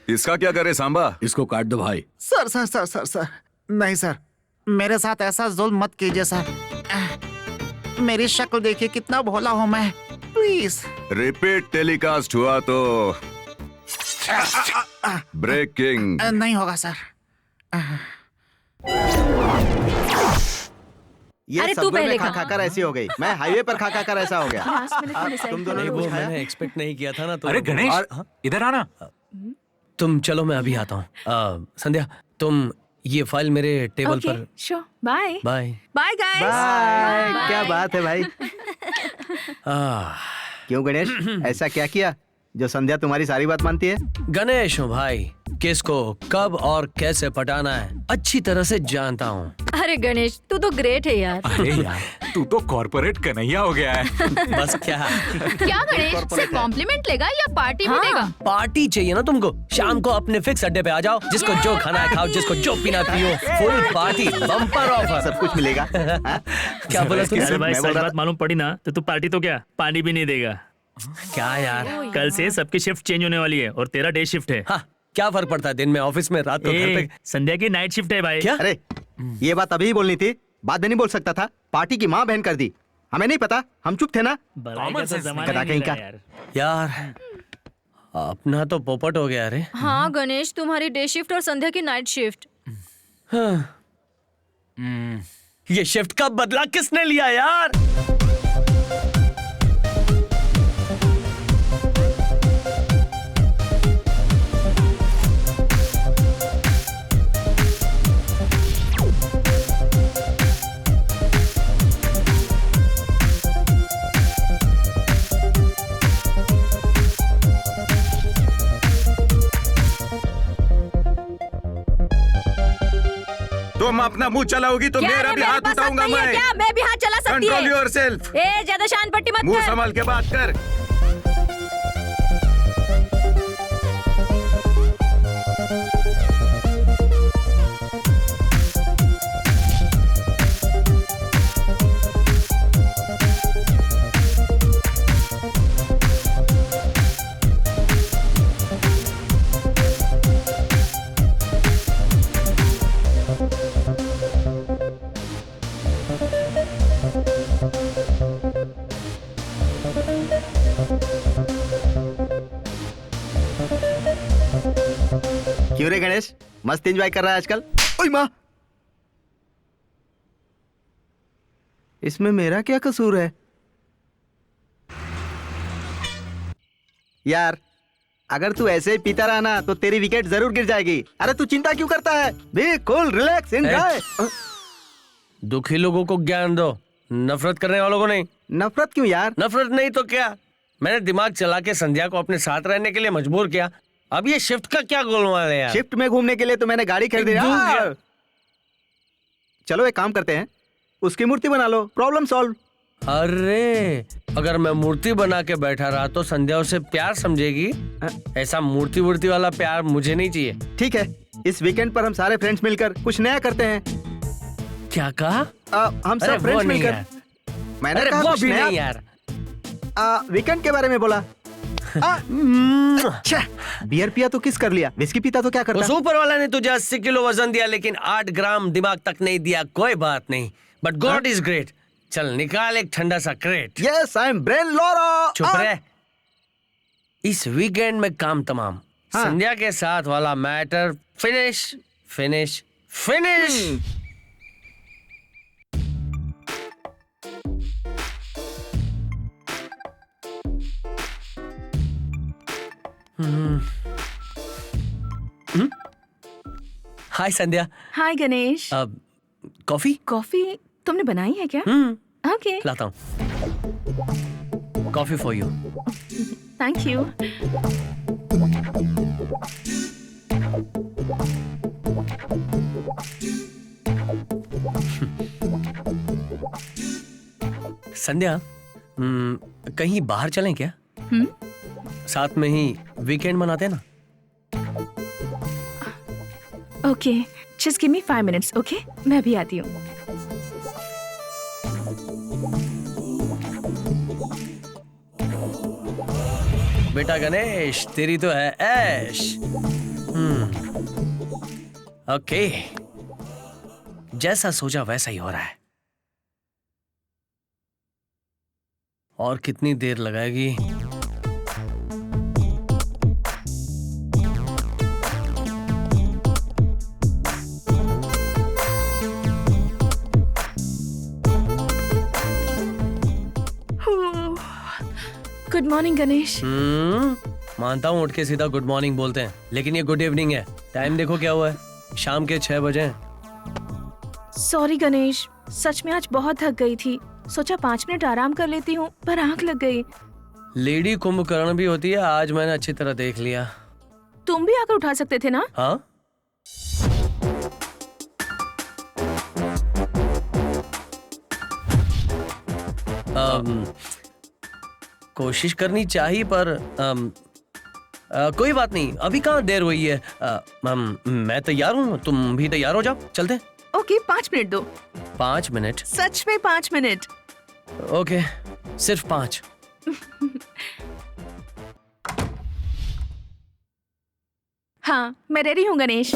इसका क्या करे सांबा? इसको काट दो भाई। Sir sir sir sir sir नहीं सर, मेरे साथ ऐसा जुल्म मत कीजिए सर। मेरी शक्ल देखिए, कितना भोला हूँ मैं, प्लीज। रिपीट टेलीकास्ट हुआ तो ब्रेकिंग नहीं होगा सर। ये अरे सब तू में पहले खा खा। कर ऐसी हो गई। मैं हाईवे पर खा कर ऐसा हो गया। तुम दोनों ने वो कुछ खाया? मैंने एक्सपेक्ट नहीं किया था ना। तो अरे गणेश, इधर आना। तुम चलो, मैं अभी आता हूँ। संध्या, तुम ये फाइल मेरे टेबल ओके, पर। Sure, bye bye. Bye guys. Bye. क्या बात है भाई? क्यों गणेश, ऐसा क्या किया जो संध्या तुम्हारी सारी बात मानती है? गणेश हूँ भाई, किसको कब और कैसे पटाना है अच्छी तरह से जानता हूँ। अरे गणेश, तू तो ग्रेट है यार। अरे यार, तू तो कॉर्पोरेट कन्हैया हो गया है। बस क्या क्या गणेश, सिर्फ कॉम्प्लीमेंट लेगा या पार्टी भी देगा? पार्टी चाहिए ना तुमको? शाम को अपने फिक्स अड्डे पे आ जाओ, जिसको जो खाना है खाओ, जिसको जो पीना पियो, फुल पार्टी, बम्पर ऑफर, सब कुछ मिलेगा। क्या बोला तूने? अरे भाई, मैं बोल सच रहा बात मालूम पड़ी ना तो तू पार्टी तो क्या, पानी भी नहीं देगा। क्या यार, कल से सबकी शिफ्ट चेंज होने वाली है और तेरा डे शिफ्ट है। हाँ, क्या फर्क पड़ता है, दिन में ऑफिस में, रात को घर पे। संध्या की नाइट शिफ्ट है भाई। क्या? अरे ये बात अभी ही बोलनी थी, बाद में नहीं बोल सकता था। पार्टी की माँ बहन कर दी, हमें नहीं पता, हम चुप थे ना। भलाई का तो जमाना कदा नहीं कहीं रहा का। यार। यार अपना तो पोपट हो गया रे। हाँ गणेश, तुम्हारी डे शिफ्ट और संध्या की नाइट शिफ्ट। ये शिफ्ट का बदला किसने लिया यार? तुम अपना मुंह चलाओगी तो मेरा भी हाथ उठाऊंगा मैं। क्या मैं भी हाथ चला सकती कंट्रोल है? योरसेल्फ। ए, ज्यादा शान पट्टी मत मुंह कर। संभाल के बात कर। क्यों रे गणेश, मस्त एंजॉय कर रहा है आजकल? ओए माँ, इसमें मेरा क्या कसूर है? यार अगर तू ऐसे ही पीता रहा ना तो तेरी विकेट जरूर गिर जाएगी। अरे तू चिंता क्यों करता है? Be cool, relax, enjoy. दुखी लोगों को ज्ञान दो, नफरत करने वालों को नहीं। नफरत क्यों यार? नफरत नहीं तो क्या, मैंने दिमाग चला के संध्या को अपने साथ रहने के लिए मजबूर किया। अब ये शिफ्ट का क्या गोलमाल है यार? शिफ्ट में घूमने के लिए तो मैंने गाड़ी खरीदी यार। चलो एक काम करते हैं, उसकी मूर्ति बना लो, प्रॉब्लम सॉल्व। अरे अगर मैं मूर्ति बना के बैठा रहा तो संध्या उसे प्यार समझेगी। ऐसा मूर्ति वूर्ति वाला प्यार मुझे नहीं चाहिए। ठीक है, इस वीकेंड पर हम सारे फ्रेंड्स मिलकर कुछ नया करते हैं। क्या कहा? हम अरे सब फ्रेंड्स वो नहीं मिलकर। यार। मैंने अरे कहा वो कुछ भी नया। नहीं यार। वीकेंड के बारे में बोला। अच्छा, बियर पिया तो किस कर लिया, विस्की पीता तो क्या करता? उस ऊपर वाला ने तुझे 80 किलो वजन दिया लेकिन 8 ग्राम दिमाग तक नहीं दिया। कोई बात नहीं, बट गॉड इज ग्रेट। चल निकाल एक ठंडा सा crate. Yes, I am Brian Lara. चुप रह। इस वीकेंड में काम तमाम। संध्या के साथ वाला matter finish finish finish. Hi Sandhya. Hi Ganesh. Coffee? Coffee तुमने बनाई है क्या? ओके। लाता हूँ। Coffee for you. Thank you. Sandhya, कहीं बाहर चलें क्या? साथ में ही वीकेंड मनाते हैं ना। Okay, just give me 5 minutes, okay? मैं भी आती हूँ। बेटा गणेश, तेरी तो है ऐश। ओके, जैसा सोचा वैसा ही हो रहा है। और कितनी देर लगाएगी? Good morning Ganesh. मानता हूँ उठ के सीधा गुड मॉर्निंग बोलते हैं, लेकिन ये गुड इवनिंग है। टाइम देखो क्या हुआ है, शाम के 6 बजे हैं। सॉरी गणेश, सच में आज बहुत थक गई थी। सोचा 5 मिनट आराम कर लेती हूँ, पर आंख लग गई। लेडी कुंभकर्ण भी होती है, आज मैंने अच्छी तरह देख लिया। तुम भी आकर उठा सकते थे ना? हाँ, कोशिश करनी चाहिए, पर कोई बात नहीं, अभी कहाँ देर हुई है। मैं तैयार हूँ, तुम भी तैयार हो जाओ, चलते हैं। ओके, 5 मिनट दो। 5 मिनट? सच में 5 मिनट? ओके, सिर्फ 5। हाँ, मैं रेडी हूँ गणेश।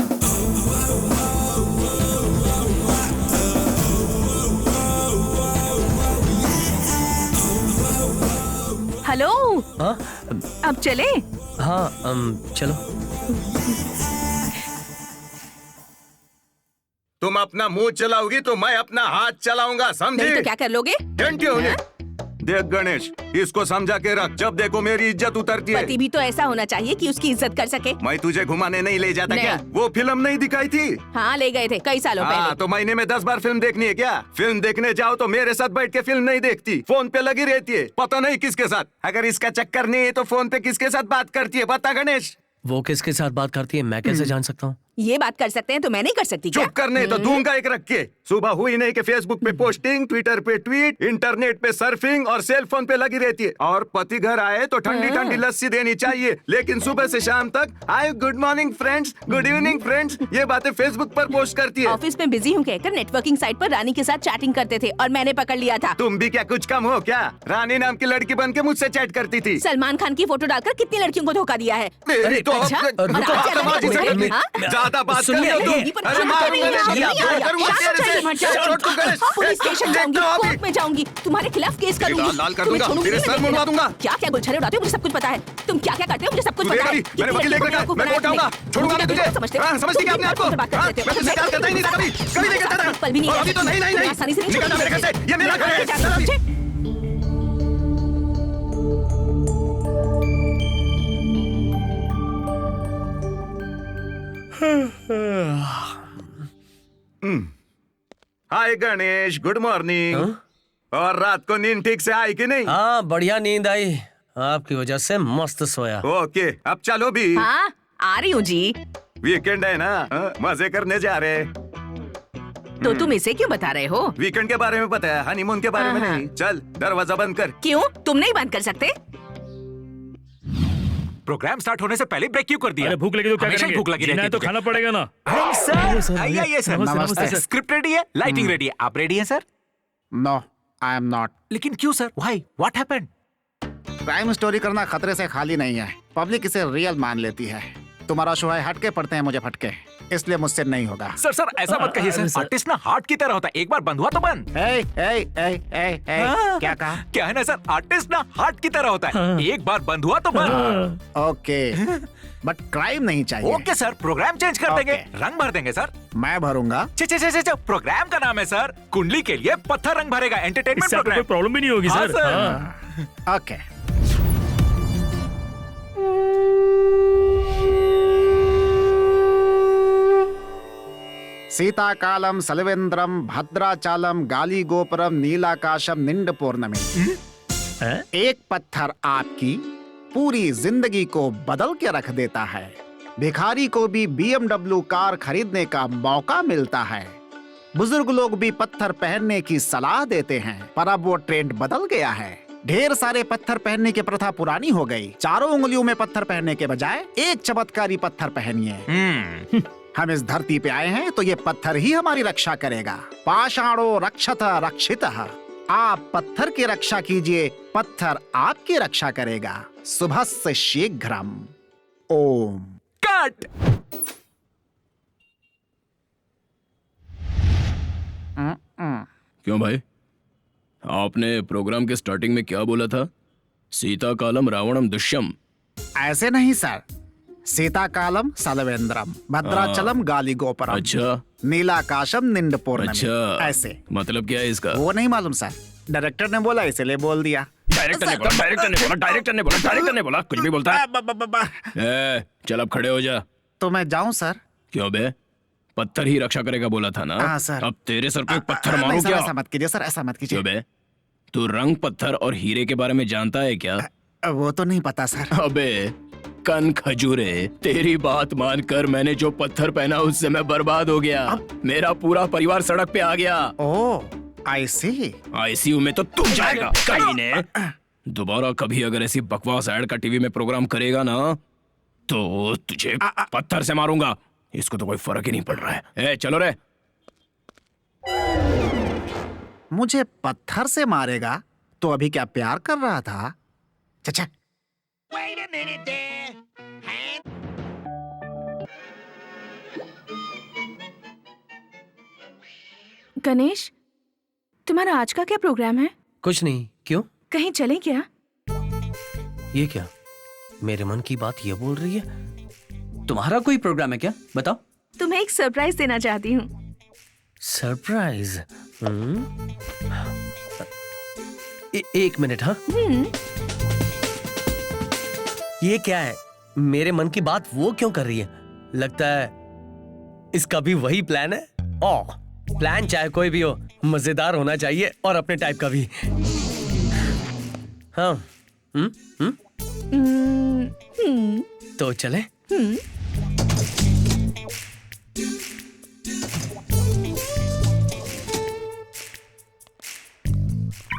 हेलो। हाँ, अब चले? हाँ, चलो। तुम अपना मुंह चलाओगी तो मैं अपना हाथ चलाऊंगा, समझी? नहीं तो क्या कर लोगे? घंटे होने। देख गणेश, इसको समझा के रख, जब देखो मेरी इज्जत उतरती है। पति भी तो ऐसा होना चाहिए कि उसकी इज्जत कर सके। मैं तुझे घुमाने नहीं ले जाता नहीं। क्या? वो फिल्म नहीं दिखाई थी? हाँ, ले गए थे कई सालों पहले। तो महीने में 10 बार फिल्म देखनी है क्या? फिल्म देखने जाओ तो मेरे साथ बैठ के फिल्म नहीं देखती, फोन पे लगी रहती है, पता नहीं किसके साथ। अगर इसका चक्कर नहीं है तो फोन पे किसके साथ बात करती है, बता गणेश? वो किसके साथ बात करती है मैं कैसे जान सकता हूँ? ये बात कर सकते हैं तो मैं नहीं कर सकती क्या? चुप करने तो दूंगा एक रख के। सुबह हुई नहीं कि फेसबुक पे पोस्टिंग, ट्विटर पे ट्वीट, इंटरनेट पे सर्फिंग और सेल फोन पे लगी रहती है। और पति घर आए तो ठंडी ठंडी लस्सी देनी चाहिए, लेकिन सुबह से शाम तक hi good morning friends, good evening friends, ये बातें फेसबुक पर पोस्ट करती है। ऑफिस में बिजी हूँ कहकर नेटवर्किंग साइट पर रानी के साथ चैटिंग करते थे और मैंने पकड़ लिया था। तुम भी क्या कुछ कम हो क्या? रानी नाम की लड़की बन के मुझसे चैट करती थी। सलमान खान की फोटो डालकर कितनी लड़कियों को धोखा दिया है। मेरी तो अच्छा? और आज क्या लगा तुम्हें? हाँ? ज्यादा बात कर लिया तुम। अरे मारूंगा पुलिस स्टेशन जाऊंगी, कोर्ट में जाऊंगी, तुम्हारे खिलाफ केस करूंगी, लाल कर दूंगा, तेरे सर मुंडवा दूंगा। क्या क्या गुलछरे उड़ाते हो मुझे सब कुछ पता है। तुम क्या क्या करते हो मुझे सब कुछ पता है। मैंने वकील लेकर गया, मैं कोर्ट आऊंगा, छोड़ूंगा नहीं तुझे। समझती क्या अपने आप को? मैं तुझसे प्यार करता ही नहीं था कभी, कभी नहीं करता था। पल भी नहीं। अभी तो नहीं आसानी से नहीं निकल मेरे घर से, ये मेरा घर है। हाय गणेश, गुड मॉर्निंग। और रात को नींद ठीक से आई कि नहीं? हाँ, बढ़िया नींद आई, आपकी वजह से मस्त सोया। ओके, अब चलो भी। हाँ, आ रही हूँ जी। वीकेंड है ना, मजे करने जा रहे। तो तुम इसे क्यों बता रहे हो? वीकेंड के बारे में पता है, हनीमून के बारे में नहीं। चल दरवाजा बंद कर। क्यों, तुम नहीं बंद कर सकते? प्रोग्राम स्टार्ट होने से पहले ब्रेक क्यों कर दिया? अरे भूख लगी तो क्या हमेशा करेंगे? भूख लगी जीना रहती है तो तुझे। खाना पड़ेगा ना। सर आइए सर। नमस्ते। स्क्रिप्ट रेडी है, लाइटिंग रेडी है, आप रेडी हैं sir? No, I am not. लेकिन क्यों sir? Why? What happened? Crime story करना खतरे से खाली नहीं है। पब्लिक इसे रियल मान लेती है। तुम्हारा शो है हटके पड़ते हैं मुझे फटके, इसलिए मुझसे नहीं होगा। सर ऐसा मत कहिए सर। आर्टिस्ट ना हार्ट की तरह होता है, एक बार बंद हुआ तो बंद। क्या कहा? क्या है ना सर, आर्टिस्ट ना हार्ट की तरह होता है, एक बार बंद हुआ तो बंद। ओके, बट क्राइम नहीं चाहिए। ओके सर, प्रोग्राम चेंज कर देंगे, रंग भर देंगे सर। मैं भरूंगा। प्रोग्राम का नाम है सर कुंडली के लिए पत्थर रंग भरेगा, एंटरटेनमेंट इससे आपको प्रोग्राम। कोई प्रॉब्लम भी नहीं होगी हाँ, सर। ओके। सीताकालम सलवेंद्रम भद्राचालम गाली गोपुरम नीलाकाशम निंड पौर्णमी। एक पत्थर आपकी, पूरी जिंदगी को बदल के रख देता है। भिखारी को भी BMW कार खरीदने का मौका मिलता है। बुजुर्ग लोग भी पत्थर पहनने की सलाह देते हैं, पर अब वो ट्रेंड बदल गया है। ढेर सारे पत्थर पहनने की प्रथा पुरानी हो गई। चारों उंगलियों में पत्थर पहनने के बजाय एक चमत्कारी पत्थर पहनिए। हम इस धरती पे आए हैं तो ये पत्थर ही हमारी रक्षा करेगा। पाषाणो रक्षत रक्षितः। आप पत्थर की रक्षा कीजिए, पत्थर आपकी रक्षा करेगा। शुभस्य शीघ्रम। ओम। कट। क्यों भाई, आपने प्रोग्राम के स्टार्टिंग में क्या बोला था? सीता कालम रावणम दुष्यम। ऐसे नहीं सर, सीता कालम सलवेंद्रम, भद्राचलम गाली गोपरम, अच्छा, नीलाकाशम निंड पूर्णमी। अच्छा, ऐसे मतलब क्या है इसका? वो नहीं मालूम सर, डायरेक्टर ने बोला इसलिए बोल दिया। डायरेक्टर ने बोला, कुछ भी बोलता है। चल अब खड़े हो जा। तो मैं जाऊं सर? क्यों बे, पत्थर ही रक्षा करेगा बोला था ना? हाँ सर। अब तेरे सर पे एक पत्थर मारूं नहीं सर, क्या? ऐसा मत कीजिए सर, ऐसा मत कीजिए। क्यों बे, तू रंग पत्थर और हीरे के बारे में जानता है क्या? वो तो नहीं पता सर। अबे कन खजूरे, तेरी बात मानकर मैंने जो पत्थर पहना उससे मैं बर्बाद हो गया। मेरा पूरा परिवार सड़क पे आ गया। ओह, ICU में तो तू जाएगा कमीने। दोबारा कभी अगर ऐसी बकवास ऐड का टीवी में प्रोग्राम करेगा ना तो तुझे पत्थर से मारूंगा। इसको तो कोई फर्क ही नहीं पड़ रहा है। ए, चलो रे। मुझे पत्थर से मारेगा तो अभी क्या प्यार कर रहा था? चचा। गणेश, तुम्हारा आज का क्या प्रोग्राम है? कुछ नहीं। क्यों? कहीं चले क्या? ये क्या, मेरे मन की बात ये बोल रही है? तुम्हारा कोई प्रोग्राम है क्या? बताओ। तुम्हें एक सरप्राइज देना चाहती हूँ। सरप्राइज? एक मिनट। हाँ, ये क्या है? मेरे मन की बात वो क्यों कर रही है? लगता है इसका भी वही प्लान है। ओह, प्लान चाहे कोई भी हो, मजेदार होना चाहिए और अपने टाइप का भी। हाँ। तो चले।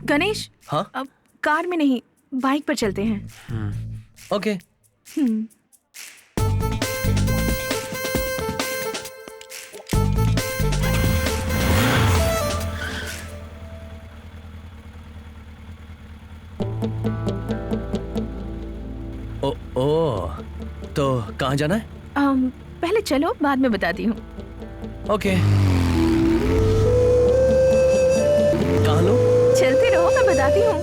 गणेश, हाँ? अब कार में नहीं, बाइक पर चलते हैं। ओके। ओ, तो कहाँ जाना है? पहले चलो, बाद में बताती हूँ। ओके। कहाँ लो? चलते रहो, मैं बताती हूँ।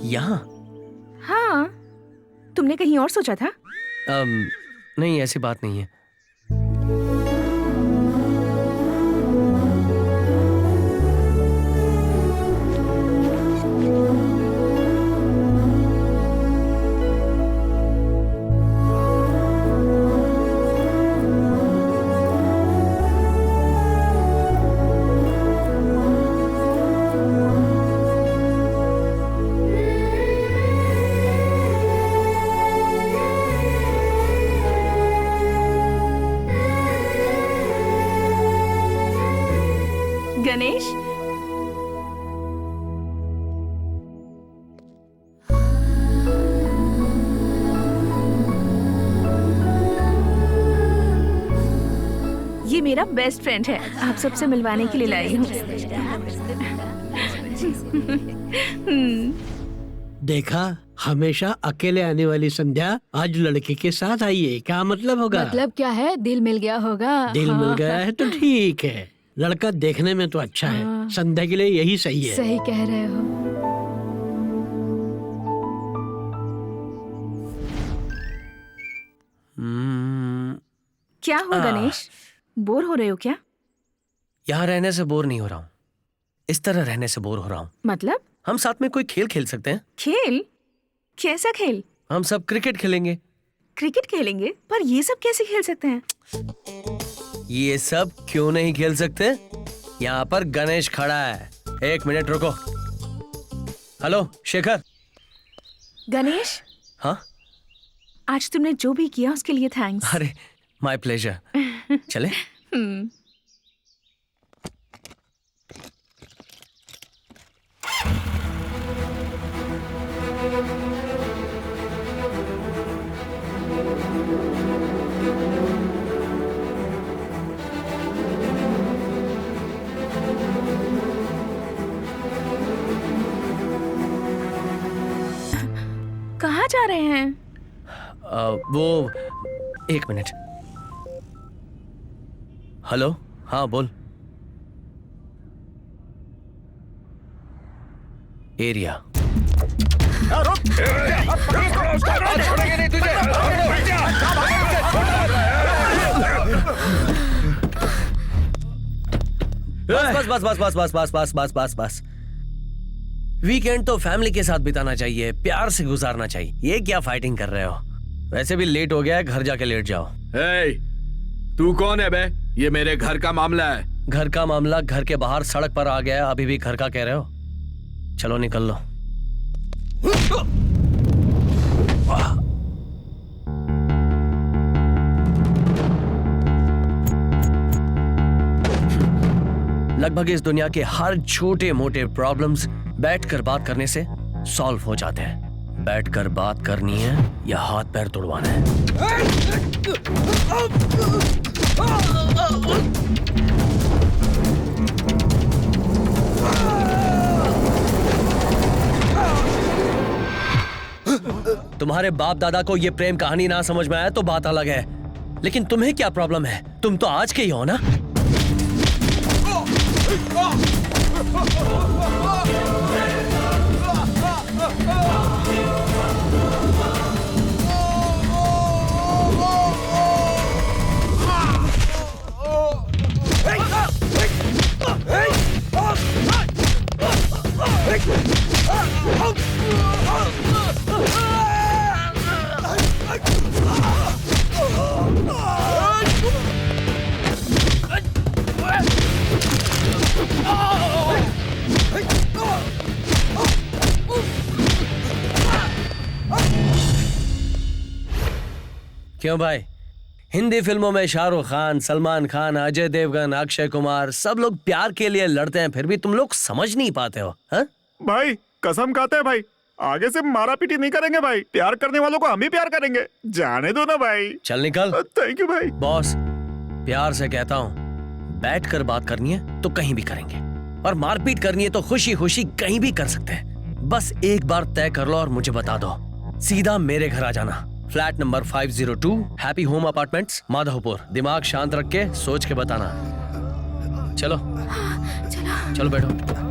यहाँ? हाँ, तुमने कहीं और सोचा था? नहीं, ऐसी बात नहीं है। गणेश, ये मेरा बेस्ट फ्रेंड है, आप सबसे मिलवाने के लिए लाई हूँ। देखा, हमेशा अकेले आने वाली संध्या आज लड़के के साथ आई है। क्या मतलब होगा? मतलब क्या है? दिल मिल गया होगा। दिल मिल गया है तो ठीक है। लड़का देखने में तो अच्छा है, संध्या के लिए यही सही है। सही कह रहे हो। क्या हुआ गणेश, बोर हो रहे हो क्या? यहाँ रहने से बोर नहीं हो रहा हूँ, इस तरह रहने से बोर हो रहा हूँ। मतलब? हम साथ में कोई खेल खेल सकते हैं। खेल? कैसा खेल? हम सब क्रिकेट खेलेंगे। क्रिकेट खेलेंगे? पर ये सब कैसे खेल सकते हैं? ये सब क्यों नहीं खेल सकते? यहाँ पर गणेश खड़ा है। 1 मिनट रुको। हेलो शेखर। गणेश, हाँ आज तुमने जो भी किया उसके लिए थैंक्स। अरे माय प्लेजर। चले। कहाँ जा रहे हैं? वो 1 मिनट। हेलो, हाँ बोल। एरिया। बस बस बस बस बस बस बस बस बस बस। वीकेंड तो फैमिली के साथ बिताना चाहिए, प्यार से गुजारना चाहिए। ये क्या फाइटिंग कर रहे हो? वैसे भी लेट हो गया है, घर जाके लेट जाओ। तू कौन है बे? ये मेरे घर का मामला है। घर का मामला घर के बाहर सड़क पर आ गया है, अभी भी घर का कह रहे हो? चलो निकल लो। लगभग इस दुनिया के हर छोटे मोटे प्रॉब्लम्स बैठकर बात करने से सॉल्व हो जाते हैं। बैठकर बात करनी है या हाथ पैर तोड़वाना है? तुम्हारे बाप दादा को ये प्रेम कहानी ना समझ में आया तो बात अलग है, लेकिन तुम्हें क्या प्रॉब्लम है? तुम तो आज के ही हो ना। क्यों भाई, हिंदी फिल्मों में शाहरुख खान, सलमान खान, अजय देवगन, अक्षय कुमार सब लोग प्यार के लिए लड़ते हैं, फिर भी तुम लोग समझ नहीं पाते हो? हा? भाई कसम खाते हैं भाई, आगे से मारा पीटी नहीं करेंगे भाई। प्यार करने वालों को हम ही प्यार करेंगे, जाने दो ना भाई। चल निकल। थैंक यू भाई। बॉस प्यार से कहता हूँ, बैठ कर बात करनी है तो कहीं भी करेंगे, और मारपीट करनी है तो खुशी खुशी कहीं भी कर सकते हैं। बस एक बार तय कर लो और मुझे बता दो। सीधा मेरे घर आ जाना, flat number 502, happy home apartments, Madhavpur. दिमाग शांत रख के सोच के बताना। चलो चलो बैठो।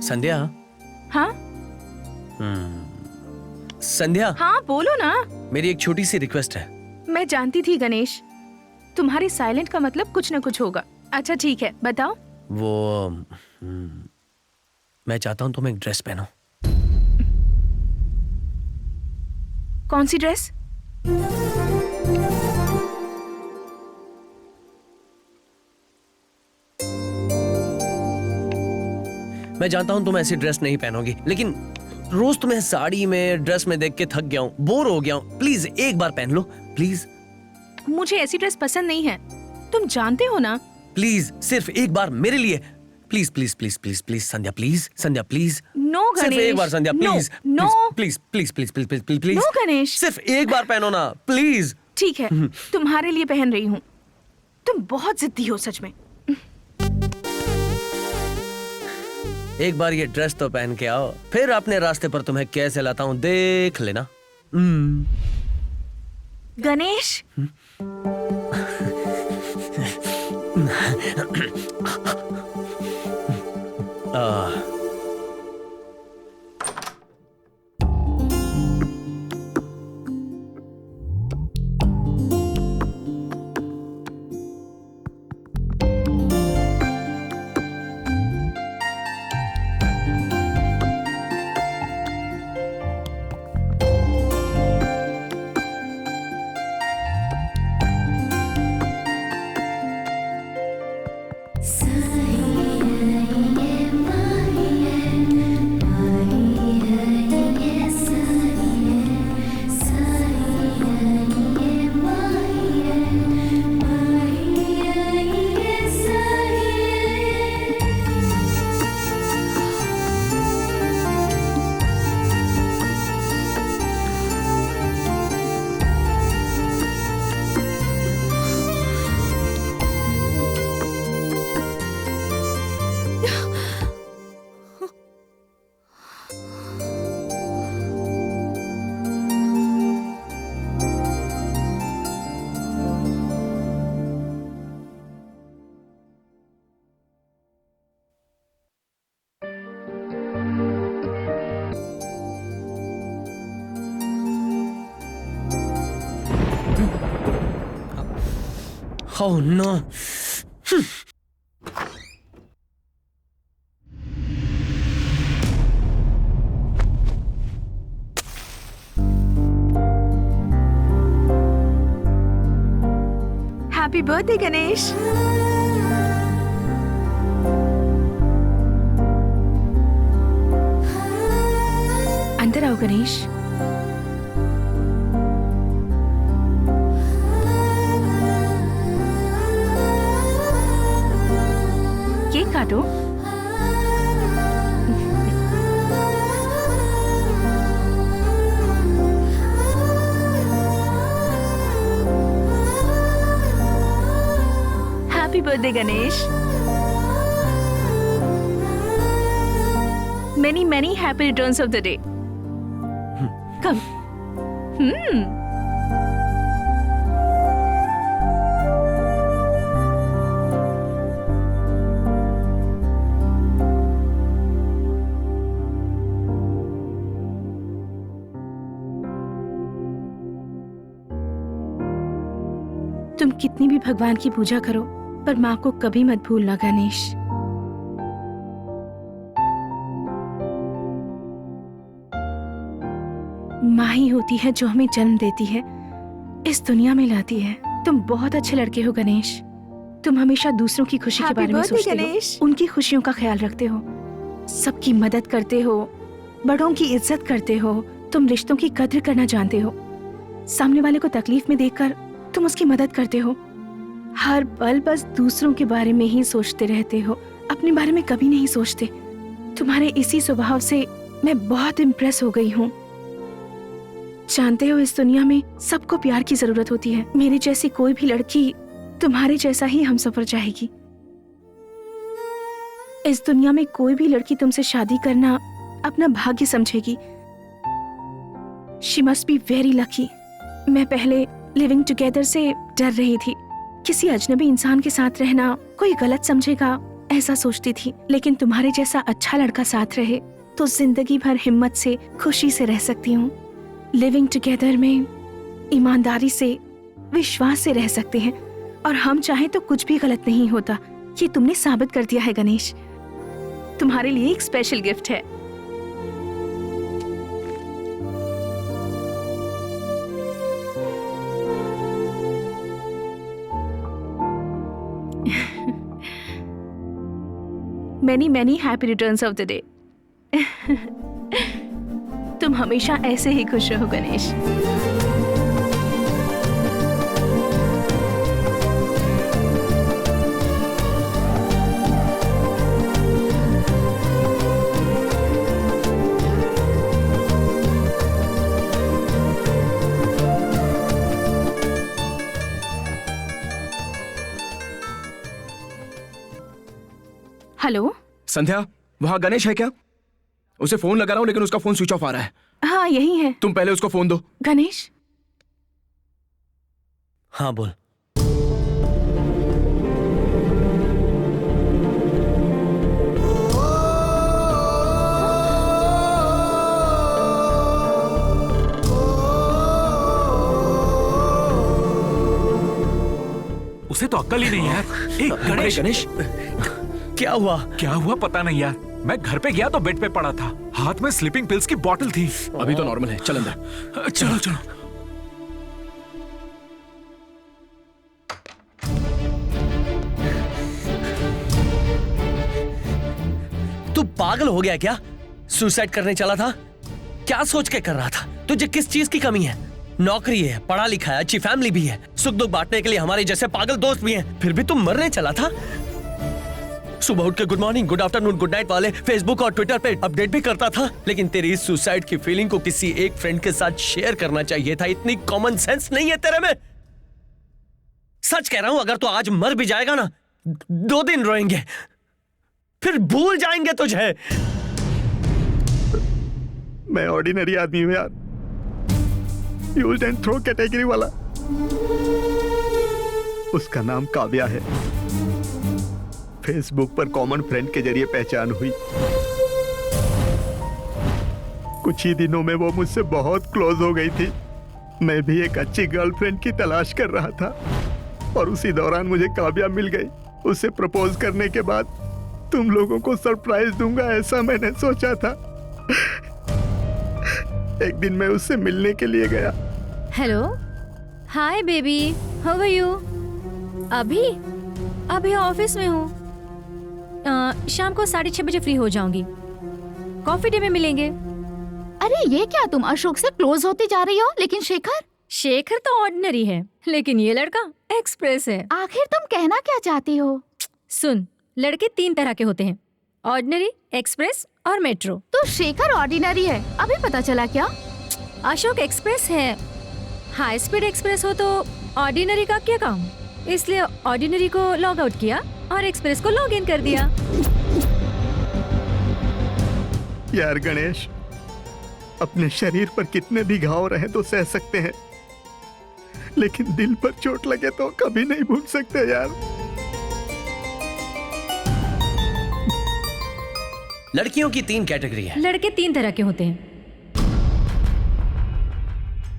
संध्या। हाँ संध्या। हाँ बोलो ना। मेरी एक छोटी सी रिक्वेस्ट है। मैं जानती थी गणेश, तुम्हारी साइलेंट का मतलब कुछ न कुछ होगा। अच्छा ठीक है, बताओ। वो मैं चाहता हूँ तुम एक ड्रेस पहनो। कौन सी ड्रेस? मैं जानता हूँ तुम ऐसी ड्रेस नहीं पहनोगी, लेकिन रोज तुम्हें साड़ी में ड्रेस में देख के थक गया हूँ, बोर हो गया हूँ। प्लीज एक बार पहन लो प्लीज। मुझे ऐसी ड्रेस पसंद नहीं है, तुम जानते हो ना। प्लीज सिर्फ एक बार मेरे लिए, please please please please please Sandhya, please Sandhya please. No सिर्फ गणेश, एक बार Sandhya please. No please please please please please please please. No Ganesh, सिर्फ एक बार पहनो ना प्लीज। ठीक है, तुम्हारे लिए पहन रही हूँ। तुम बहुत जिद्दी हो सच में। एक बार ये ड्रेस तो पहन के आओ, फिर अपने रास्ते पर तुम्हें कैसे लाता हूँ देख लेना। Ganesh, Oh no. Happy birthday Ganesh. अंदर आओ गणेश। केक काटो। Happy birthday Ganesh. Many happy returns of the day. Come. तुम कितनी भी भगवान की पूजा करो, पर माँ को कभी मत भूलना गणेश। माँ ही होती है जो हमें जन्म देती है, इस दुनिया में लाती है। तुम बहुत अच्छे लड़के हो गणेश। तुम हमेशा दूसरों की खुशी के बारे में सोचते हो, उनकी खुशियों का ख्याल रखते हो, सबकी मदद करते हो, बड़ों की इज्जत करते हो। तुम रिश्तों की कद्र करना जानते हो। सामने वाले को तकलीफ में देखकर तुम उसकी मदद करते हो। हर पल बस दूसरों के बारे में ही सोचते रहते हो, अपने बारे में कभी नहीं सोचते। तुम्हारे इसी स्वभाव से मैं बहुत इम्प्रेस हो गई हूँ। जानते हो, इस दुनिया में सबको प्यार की जरूरत होती है। मेरे जैसी कोई भी लड़की तुम्हारे जैसा ही हमसफर चाहेगी। इस दुनिया में कोई भी लड़की तुमसे शादी करना अपना भाग्य समझेगी। She must be very lucky. मैं पहले लिविंग टुगेदर से डर रही थी। किसी अजनबी इंसान के साथ रहना कोई गलत समझेगा, ऐसा सोचती थी। लेकिन तुम्हारे जैसा अच्छा लड़का साथ रहे तो जिंदगी भर हिम्मत से, खुशी से रह सकती हूँ। लिविंग टुगेदर में ईमानदारी से, विश्वास से रह सकते हैं, और हम चाहें तो कुछ भी गलत नहीं होता। ये तुमने साबित कर दिया है गणेश। तुम्हारे लिए एक स्पेशल गिफ्ट है। many happy returns of the day. तुम हमेशा ऐसे ही खुश रहो गणेश। हेलो संध्या, वहाँ गणेश है क्या? उसे फोन लगा रहा हूँ लेकिन उसका फोन स्विच ऑफ आ रहा है। हाँ यही है। तुम पहले उसको फोन दो। गणेश। हाँ बोल। उसे तो अक्ल ही नहीं है यार। गणेश क्या हुआ? क्या हुआ पता नहीं यार। मैं घर पे गया तो बेड पे पड़ा था, हाथ में स्लीपिंग पिल्स की बोतल थी। अभी तो नॉर्मल है, चल अंदर। चलो चलो। तू पागल हो गया क्या? सुसाइड करने चला था? क्या सोच के कर रहा था? तुझे किस चीज की कमी है? नौकरी है, पढ़ा लिखा है, अच्छी फैमिली भी है, सुख दुख बांटने के लिए हमारे जैसे पागल दोस्त भी हैं, फिर भी तुम मरने चला था? सुबह उठ के good morning, good afternoon, good night वाले फेसबुक और ट्विटर पे अपडेट भी करता था, लेकिन तेरी इस सुसाइड की फीलिंग को किसी एक फ्रेंड के साथ शेयर करना चाहिए था। इतनी कॉमन सेंस नहीं है तेरे में। सच कह रहा हूं, अगर तू आज मर भी जाएगा ना, 2 दिन रोएंगे, फिर भूल जाएंगे तुझे। मैं ऑर्डिनरी आदमी हूं यार, यूज एंड थ्रो कैटेगरी वाला। उसका नाम काव्या है, फेसबुक पर कॉमन फ्रेंड के जरिए पहचान हुई। कुछ ही दिनों में वो मुझसे बहुत क्लोज हो गई थी। मैं भी एक अच्छी गर्लफ्रेंड की तलाश कर रहा था और उसी दौरान मुझे काव्या मिल गई। उसे प्रपोज करने के बाद तुम लोगों को सरप्राइज दूंगा, ऐसा मैंने सोचा था। एक दिन मैं उससे मिलने के लिए गया। Hello, hi baby, how are you? अभी ऑफिस में हूँ। शाम को 6:30 बजे फ्री हो जाऊंगी। कॉफी डे में मिलेंगे। अरे ये क्या, तुम अशोक से क्लोज होती जा रही हो? लेकिन शेखर तो ऑर्डिनरी है, लेकिन ये लड़का एक्सप्रेस है। आखिर तुम कहना क्या चाहती हो? सुन, लड़के 3 तरह के होते हैं, ऑर्डिनरी, एक्सप्रेस और मेट्रो। तो शेखर ऑर्डिनरी है, अभी पता चला क्या? अशोक एक्सप्रेस है। हाई स्पीड एक्सप्रेस हो तो ऑर्डिनरी का क्या काम? इसलिए ऑर्डिनरी को लॉग आउट किया और एक्सप्रेस को लॉग इन कर दिया। यार गणेश, अपने शरीर पर कितने भी घाव रहे तो सह सकते हैं, लेकिन दिल पर चोट लगे तो कभी नहीं भूल सकते यार। लड़कियों की 3 कैटेगरी है। लड़के 3 तरह के होते हैं।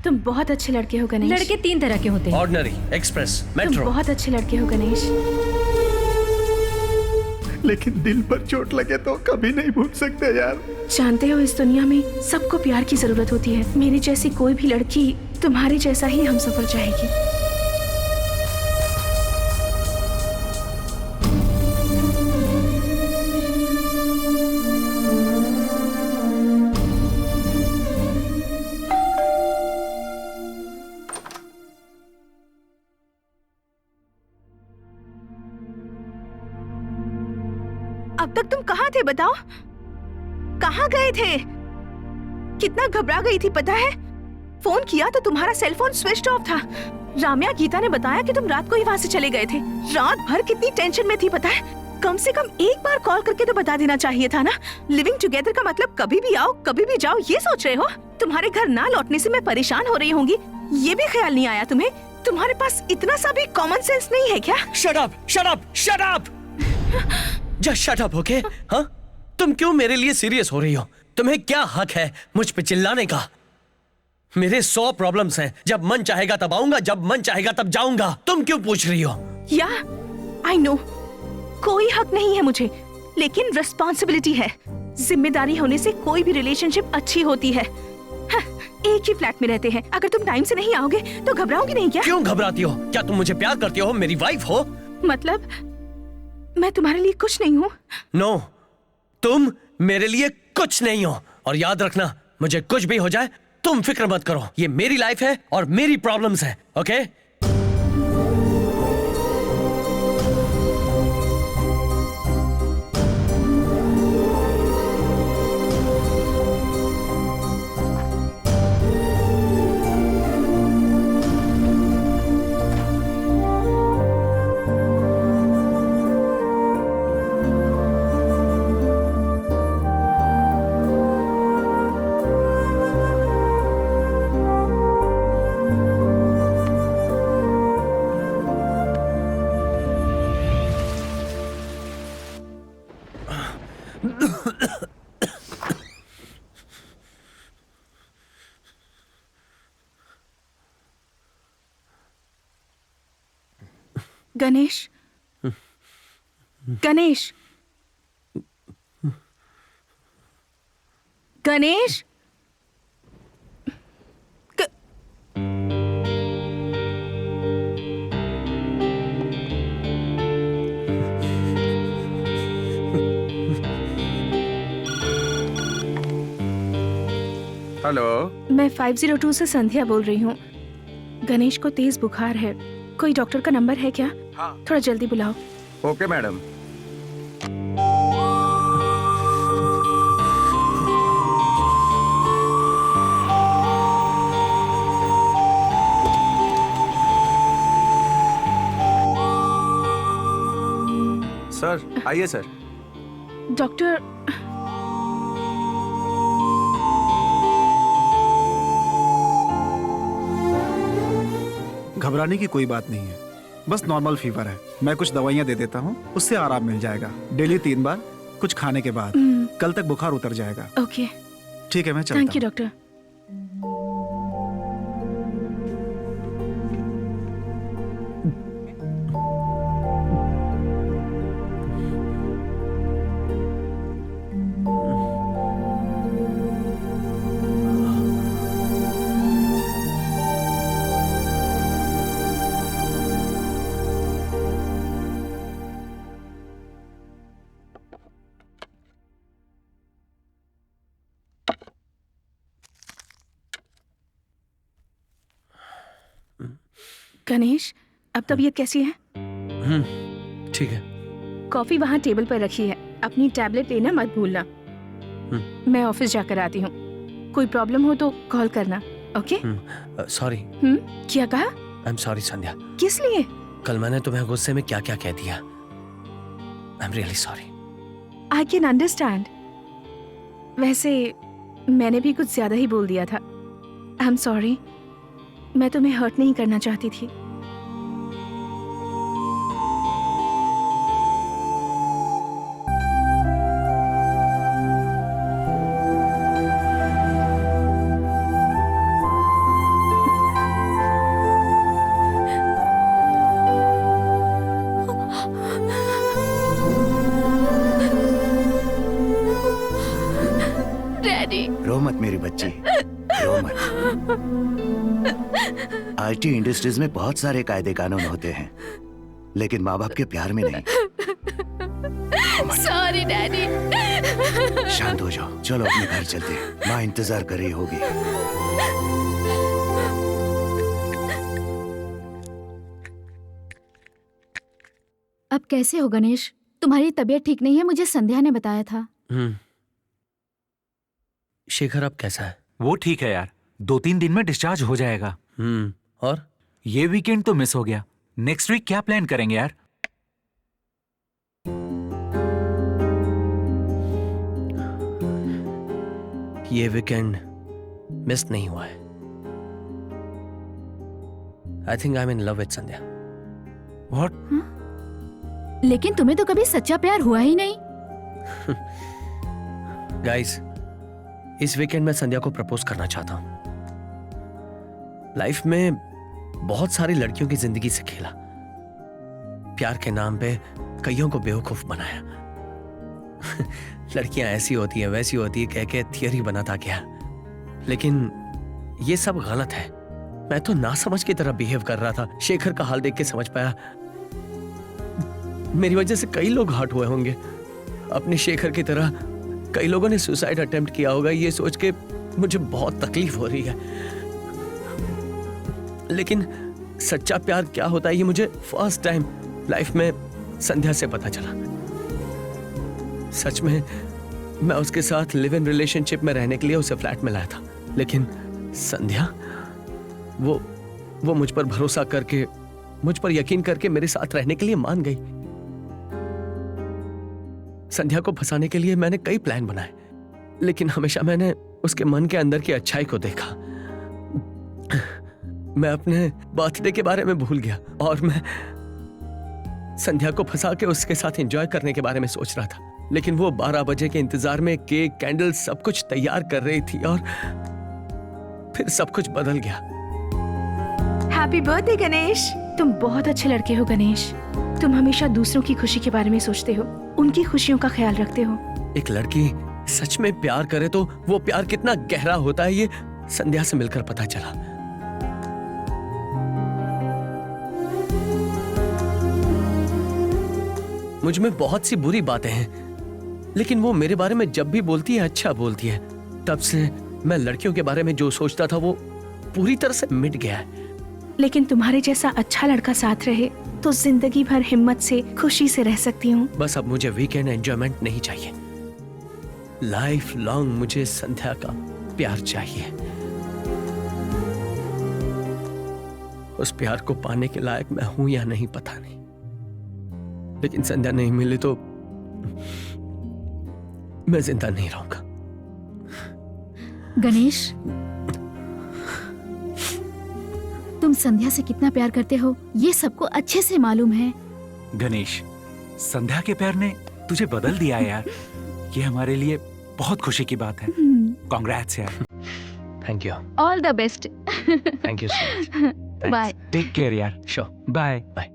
तुम बहुत अच्छे लड़के हो गणेश। लड़के 3 तरह के होते हैं, ऑर्डिनरी, एक्सप्रेस, मेट्रो। तुम बहुत अच्छे लड़के हो गणेश, लेकिन दिल पर चोट लगे तो कभी नहीं भूल सकते यार। जानते हो, इस दुनिया में सबको प्यार की जरूरत होती है। मेरी जैसी कोई भी लड़की तुम्हारी जैसा ही हमसफर चाहेगी। अब तक तुम कहाँ थे बताओ? कहाँ गए थे? कितना घबरा गई थी पता है? फोन किया तो तुम्हारा सेल फोन स्विच ऑफ था। राम्या गीता ने बताया कि तुम रात को ही वहाँ से चले गए थे। रात भर कितनी टेंशन में थी पता है? कम से कम एक बार कॉल करके तो बता देना चाहिए था ना। लिविंग टुगेदर का मतलब कभी भी आओ कभी भी जाओ, ये सोच रहे हो? तुम्हारे घर ना लौटने से मैं परेशान हो रही होंगी, ये भी ख्याल नहीं आया तुम्हें? तुम्हारे पास इतना सा भी कॉमन सेंस नहीं है क्या? Shut up, shut up, shut up. Just shut up, okay? हाँ, तुम क्यों मेरे लिए सीरियस हो रही हो? तुम्हें क्या हक है मुझ पे चिल्लाने का? मेरे 100 प्रॉब्लम्स हैं। जब मन चाहेगा तब आऊंगा, जब मन चाहेगा तब जाऊंगा। तुम क्यों पूछ रही हो? या आई नो, कोई हक नहीं है मुझे, लेकिन रिस्पॉन्सिबिलिटी है। जिम्मेदारी होने से कोई भी रिलेशनशिप अच्छी होती है। हाँ, एक ही फ्लैट में रहते हैं, अगर तुम टाइम से नहीं आओगे तो घबराओगी नहीं क्या? क्यों घबराती हो? क्या तुम मुझे प्यार करती हो? मेरी वाइफ हो। मतलब मैं तुम्हारे लिए कुछ नहीं हूँ? नो, तुम मेरे लिए कुछ नहीं हो। और याद रखना, मुझे कुछ भी हो जाए तुम फिक्र मत करो, ये मेरी लाइफ है और मेरी प्रॉब्लम्स है। ओके? गणेश, गणेश, गणेश, हेलो, मैं 502 से संध्या बोल रही हूँ। गणेश को तेज बुखार है, कोई डॉक्टर का नंबर है क्या? हाँ। थोड़ा जल्दी बुलाओ। Okay madam. सर आइए सर। डॉक्टर, घबराने की कोई बात नहीं है, बस नॉर्मल फीवर है। मैं कुछ दवाइयाँ दे देता हूँ, उससे आराम मिल जाएगा। डेली 3 बार, कुछ खाने के बाद। कल तक बुखार उतर जाएगा। ओके, ठीक है, मैं चलता हूँ। Thank you doctor. गणेश, अब तबीयत कैसी है? ठीक है। कॉफी वहाँ टेबल पर रखी है, अपनी टैबलेट लेना मत भूलना। मैं ऑफिस जाकर आती हूँ, कोई प्रॉब्लम हो तो कॉल करना। ओके? सॉरी। क्या कहा? आई एम सॉरी संध्या। किस लिए? कल मैंने तुम्हें गुस्से में क्या क्या कह दिया। I am really sorry. I can understand. वैसे मैंने भी कुछ ज्यादा ही बोल दिया था। आई एम सॉरी, मैं तुम्हें हर्ट नहीं करना चाहती थी। डैडी, रो मत मेरी बच्ची, रो मत। आईटी इंडस्ट्रीज में बहुत सारे कायदे कानून होते हैं, लेकिन माँ बाप के प्यार में नहीं। Sorry daddy. शांत हो जाओ, चलो अपने घर चलते हैं, माँ इंतजार कर रही होगी। अब कैसे हो गणेश? तुम्हारी तबीयत ठीक नहीं है, मुझे संध्या ने बताया था। शेखर अब कैसा है? वो ठीक है यार, 2-3 दिन में डिस्चार्ज हो जाएगा। और ये वीकेंड तो मिस हो गया, नेक्स्ट वीक क्या प्लान करेंगे यार? ये वीकेंड मिस नहीं हुआ है। I think I am in love with Sandhya. What? लेकिन तुम्हें तो कभी सच्चा प्यार हुआ ही नहीं। गाइस, इस वीकेंड मैं संध्या को प्रपोज करना चाहता हूं। लाइफ में बहुत सारी लड़कियों की जिंदगी से खेला, प्यार के नाम पे कईयों को बेवकूफ बनाया। लड़कियां ऐसी होती हैं, वैसी होती है कह के थियरी बनाता गया, लेकिन ये सब गलत है। मैं तो नासमझ की तरह बिहेव कर रहा था। शेखर का हाल देख के समझ पाया मेरी वजह से कई लोग हर्ट हुए होंगे। अपने शेखर की तरह कई लोगों ने सुसाइड अटेम्प्ट किया होगा, ये सोच के मुझे बहुत तकलीफ हो रही है। लेकिन सच्चा प्यार क्या होता है ये मुझे फर्स्ट टाइम लाइफ में संध्या से पता चला। सच में मैं उसके साथ लिव इन रिलेशनशिप में रहने के लिए उसे फ्लैट में लाया था, लेकिन संध्या वो मुझ पर भरोसा करके, मुझ पर यकीन करके मेरे साथ रहने के लिए मान गई। संध्या को फंसाने के लिए मैंने कई प्लान बनाए, लेकिन हमेशा मैंने उसके मन के अंदर की अच्छाई को देखा। मैं अपने बर्थडे के बारे में भूल गया और मैं संध्या को फंसा के उसके साथ एंजॉय करने के बारे में सोच रहा था। लेकिन वो 12 बजे के इंतजार में केक, कैंडल सब कुछ तैयार कर रही थी और फिर सब कुछ बदल गया। Happy birthday Ganesh. तुम बहुत अच्छे लड़के हो गणेश। तुम हमेशा दूसरों की खुशी के बारे में सोचते हो, उनकी खुशियों का ख्याल रखते हो। एक लड़की सच में प्यार करे तो वो प्यार कितना गहरा होता है ये संध्या से मिलकर पता चला। मुझ में बहुत सी बुरी बातें हैं, लेकिन वो मेरे बारे में जब भी बोलती है अच्छा बोलती है। तब से मैं लड़कियों के बारे में जो सोचता था वो पूरी तरह से मिट गया है। लेकिन तुम्हारे जैसा अच्छा लड़का साथ रहे तो जिंदगी भर हिम्मत से, खुशी से रह सकती हूँ। बस अब मुझे वीकेंड एंजॉयमेंट नहीं चाहिए, लाइफ लॉन्ग मुझे संध्या का प्यार चाहिए। उस प्यार को पाने के लायक मैं हूं या नहीं पता नहीं, लेकिन संध्या नहीं मिली तो मैं जिंदा नहीं रहूंगा। गणेश, तुम संध्या से कितना प्यार करते हो ये सबको अच्छे से मालूम है। गणेश, संध्या के प्यार ने तुझे बदल दिया है यार। ये हमारे लिए बहुत खुशी की बात है। कांग्रेट्स यार। Thank you. All the best. Thank you so much. Bye. Take care यार। श्योर। Bye bye.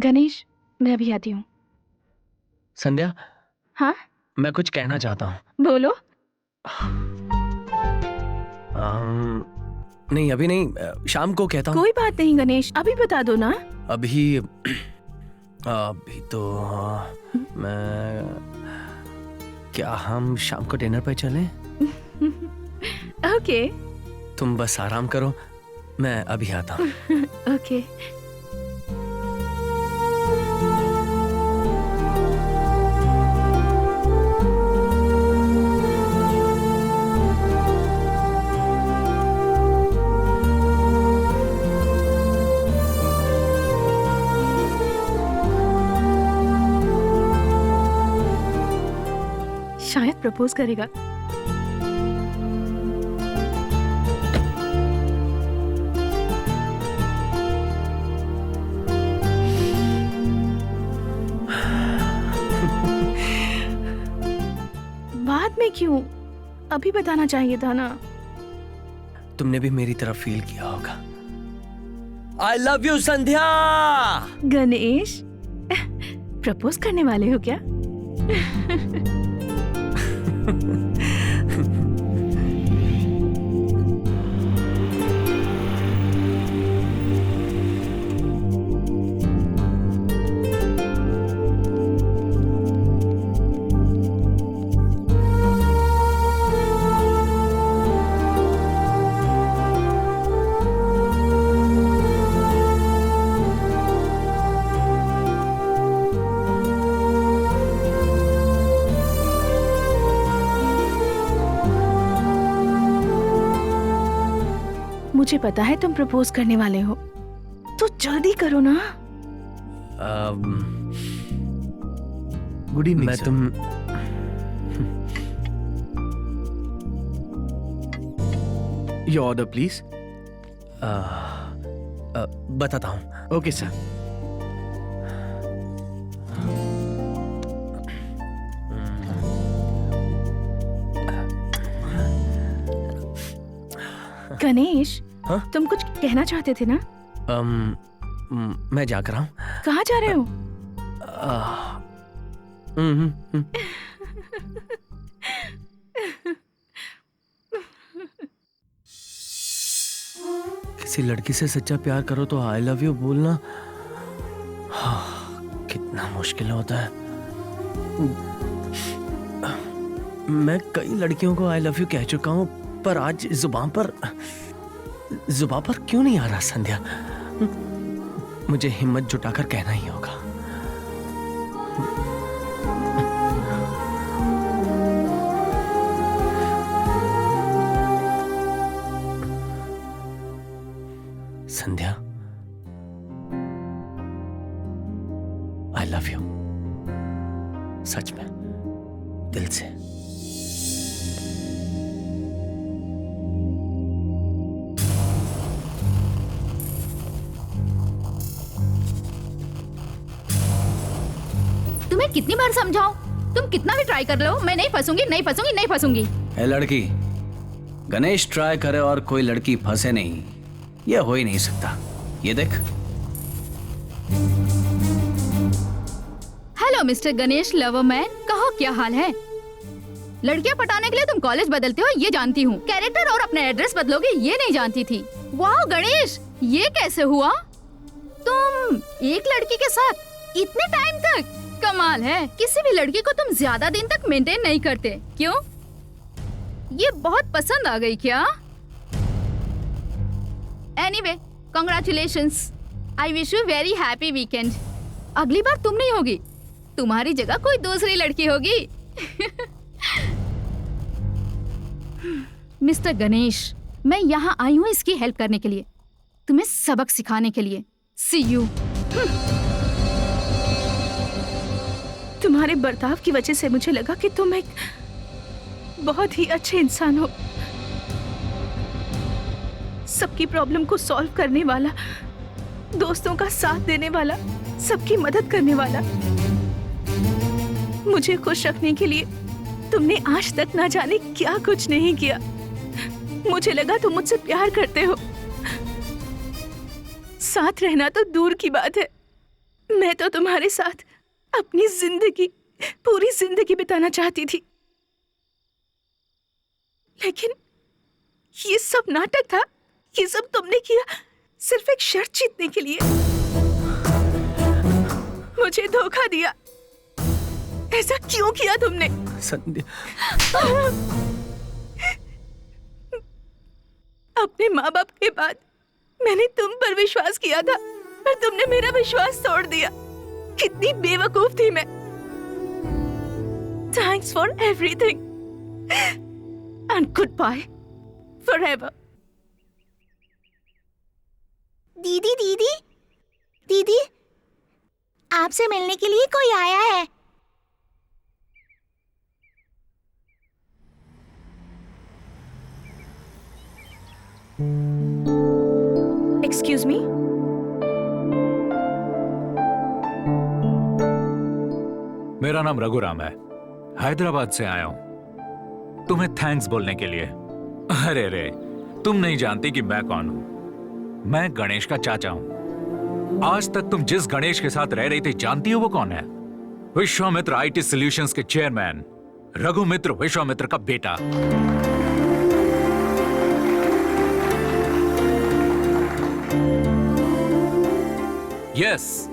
गणेश, मैं अभी आती हूँ। संध्या, हाँ मैं कुछ कहना चाहता हूँ। बोलो। नहीं अभी नहीं, शाम को कहता हूँ। कोई बात नहीं गणेश, अभी बता दो ना। अभी तो मैं, क्या हम शाम को डिनर पे चलें? ओके। तुम बस आराम करो, मैं अभी आता हूँ। ओके। शायद प्रपोज करेगा। बाद में क्यों? अभी बताना चाहिए था ना। तुमने भी मेरी तरफ फील किया होगा। I love you Sandhya. Ganesh, propose करने वाले हो क्या? मुझे पता है तुम प्रपोज करने वाले हो, तो जल्दी करो ना। Good evening. मैं तुम योर ऑर्डर प्लीज। बताता हूँ। Okay sir. गणेश, हाँ? तुम कुछ कहना चाहते थे ना? मैं जाकर हूँ। कहाँ जा रहे हो? किसी लड़की से सच्चा प्यार करो तो आई लव यू बोलना कितना मुश्किल होता है। मैं कई लड़कियों को आई लव यू कह चुका हूं, पर आज जुबान पर क्यों नहीं आ रहा संध्या? मुझे हिम्मत जुटाकर कहना ही होगा। संध्या, आई लव यू, सच में, दिल से। तुम्हें कितनी बार समझाऊं? तुम कितना भी ट्राई कर लो, मैं नहीं फंसूंगी, नहीं फंसूंगी, नहीं फंसूंगी। ए लड़की, गणेश ट्राई करे और कोई लड़की फंसे नहीं, यह हो ही नहीं सकता। ये देख। Hello mister Ganesh lover man, कहो क्या हाल है? लड़कियां पटाने के लिए तुम कॉलेज बदलते हो ये जानती हूँ, कैरेक्टर और अपना एड्रेस बदलोगे ये नहीं जानती थी। वाह गणेश, ये कैसे हुआ? तुम एक लड़की के साथ इतने टाइम तक? कमाल है, किसी भी लड़की को तुम ज्यादा दिन तक मेंटेन नहीं करते, क्यों? ये बहुत पसंद आ गई क्या? Anyway, congratulations, I wish you very happy weekend. अगली बार तुम नहीं होगी, तुम्हारी जगह कोई दूसरी लड़की होगी। मिस्टर गणेश, मैं यहाँ आई हूँ इसकी हेल्प करने के लिए, तुम्हें सबक सिखाने के लिए। सी यू। तुम्हारे बर्ताव की वजह से मुझे लगा कि तुम एक बहुत ही अच्छे इंसान हो, सबकी प्रॉब्लम को सॉल्व करने वाला, दोस्तों का साथ देने वाला, सबकी मदद करने वाला। मुझे खुश रखने के लिए तुमने आज तक ना जाने क्या कुछ नहीं किया। मुझे लगा तुम मुझसे प्यार करते हो, साथ रहना तो दूर की बात है, मैं तो तुम्हारे साथ अपनी जिंदगी, पूरी जिंदगी बिताना चाहती थी। लेकिन ये सब नाटक था, ये सब तुमने किया सिर्फ एक शर्त जीतने के लिए। मुझे धोखा दिया, ऐसा क्यों किया तुमने? संध्या, अपने माँ बाप के बाद मैंने तुम पर विश्वास किया था, पर तुमने मेरा विश्वास तोड़ दिया। कितनी बेवकूफ थी मैं। Thanks for everything and good bye forever. दीदी दीदी दीदी, आपसे मिलने के लिए कोई आया है। Excuse me. मेरा नाम रघुराम है, हैदराबाद से आया हूं तुम्हें थैंक्स बोलने के लिए। अरे रे, तुम नहीं जानती कि मैं कौन हूं। मैं गणेश का चाचा हूं। आज तक तुम जिस गणेश के साथ रह रही थी जानती हो वो कौन है? विश्वामित्र आईटी सॉल्यूशंस के चेयरमैन रघुमित्र विश्वामित्र का बेटा। Yes,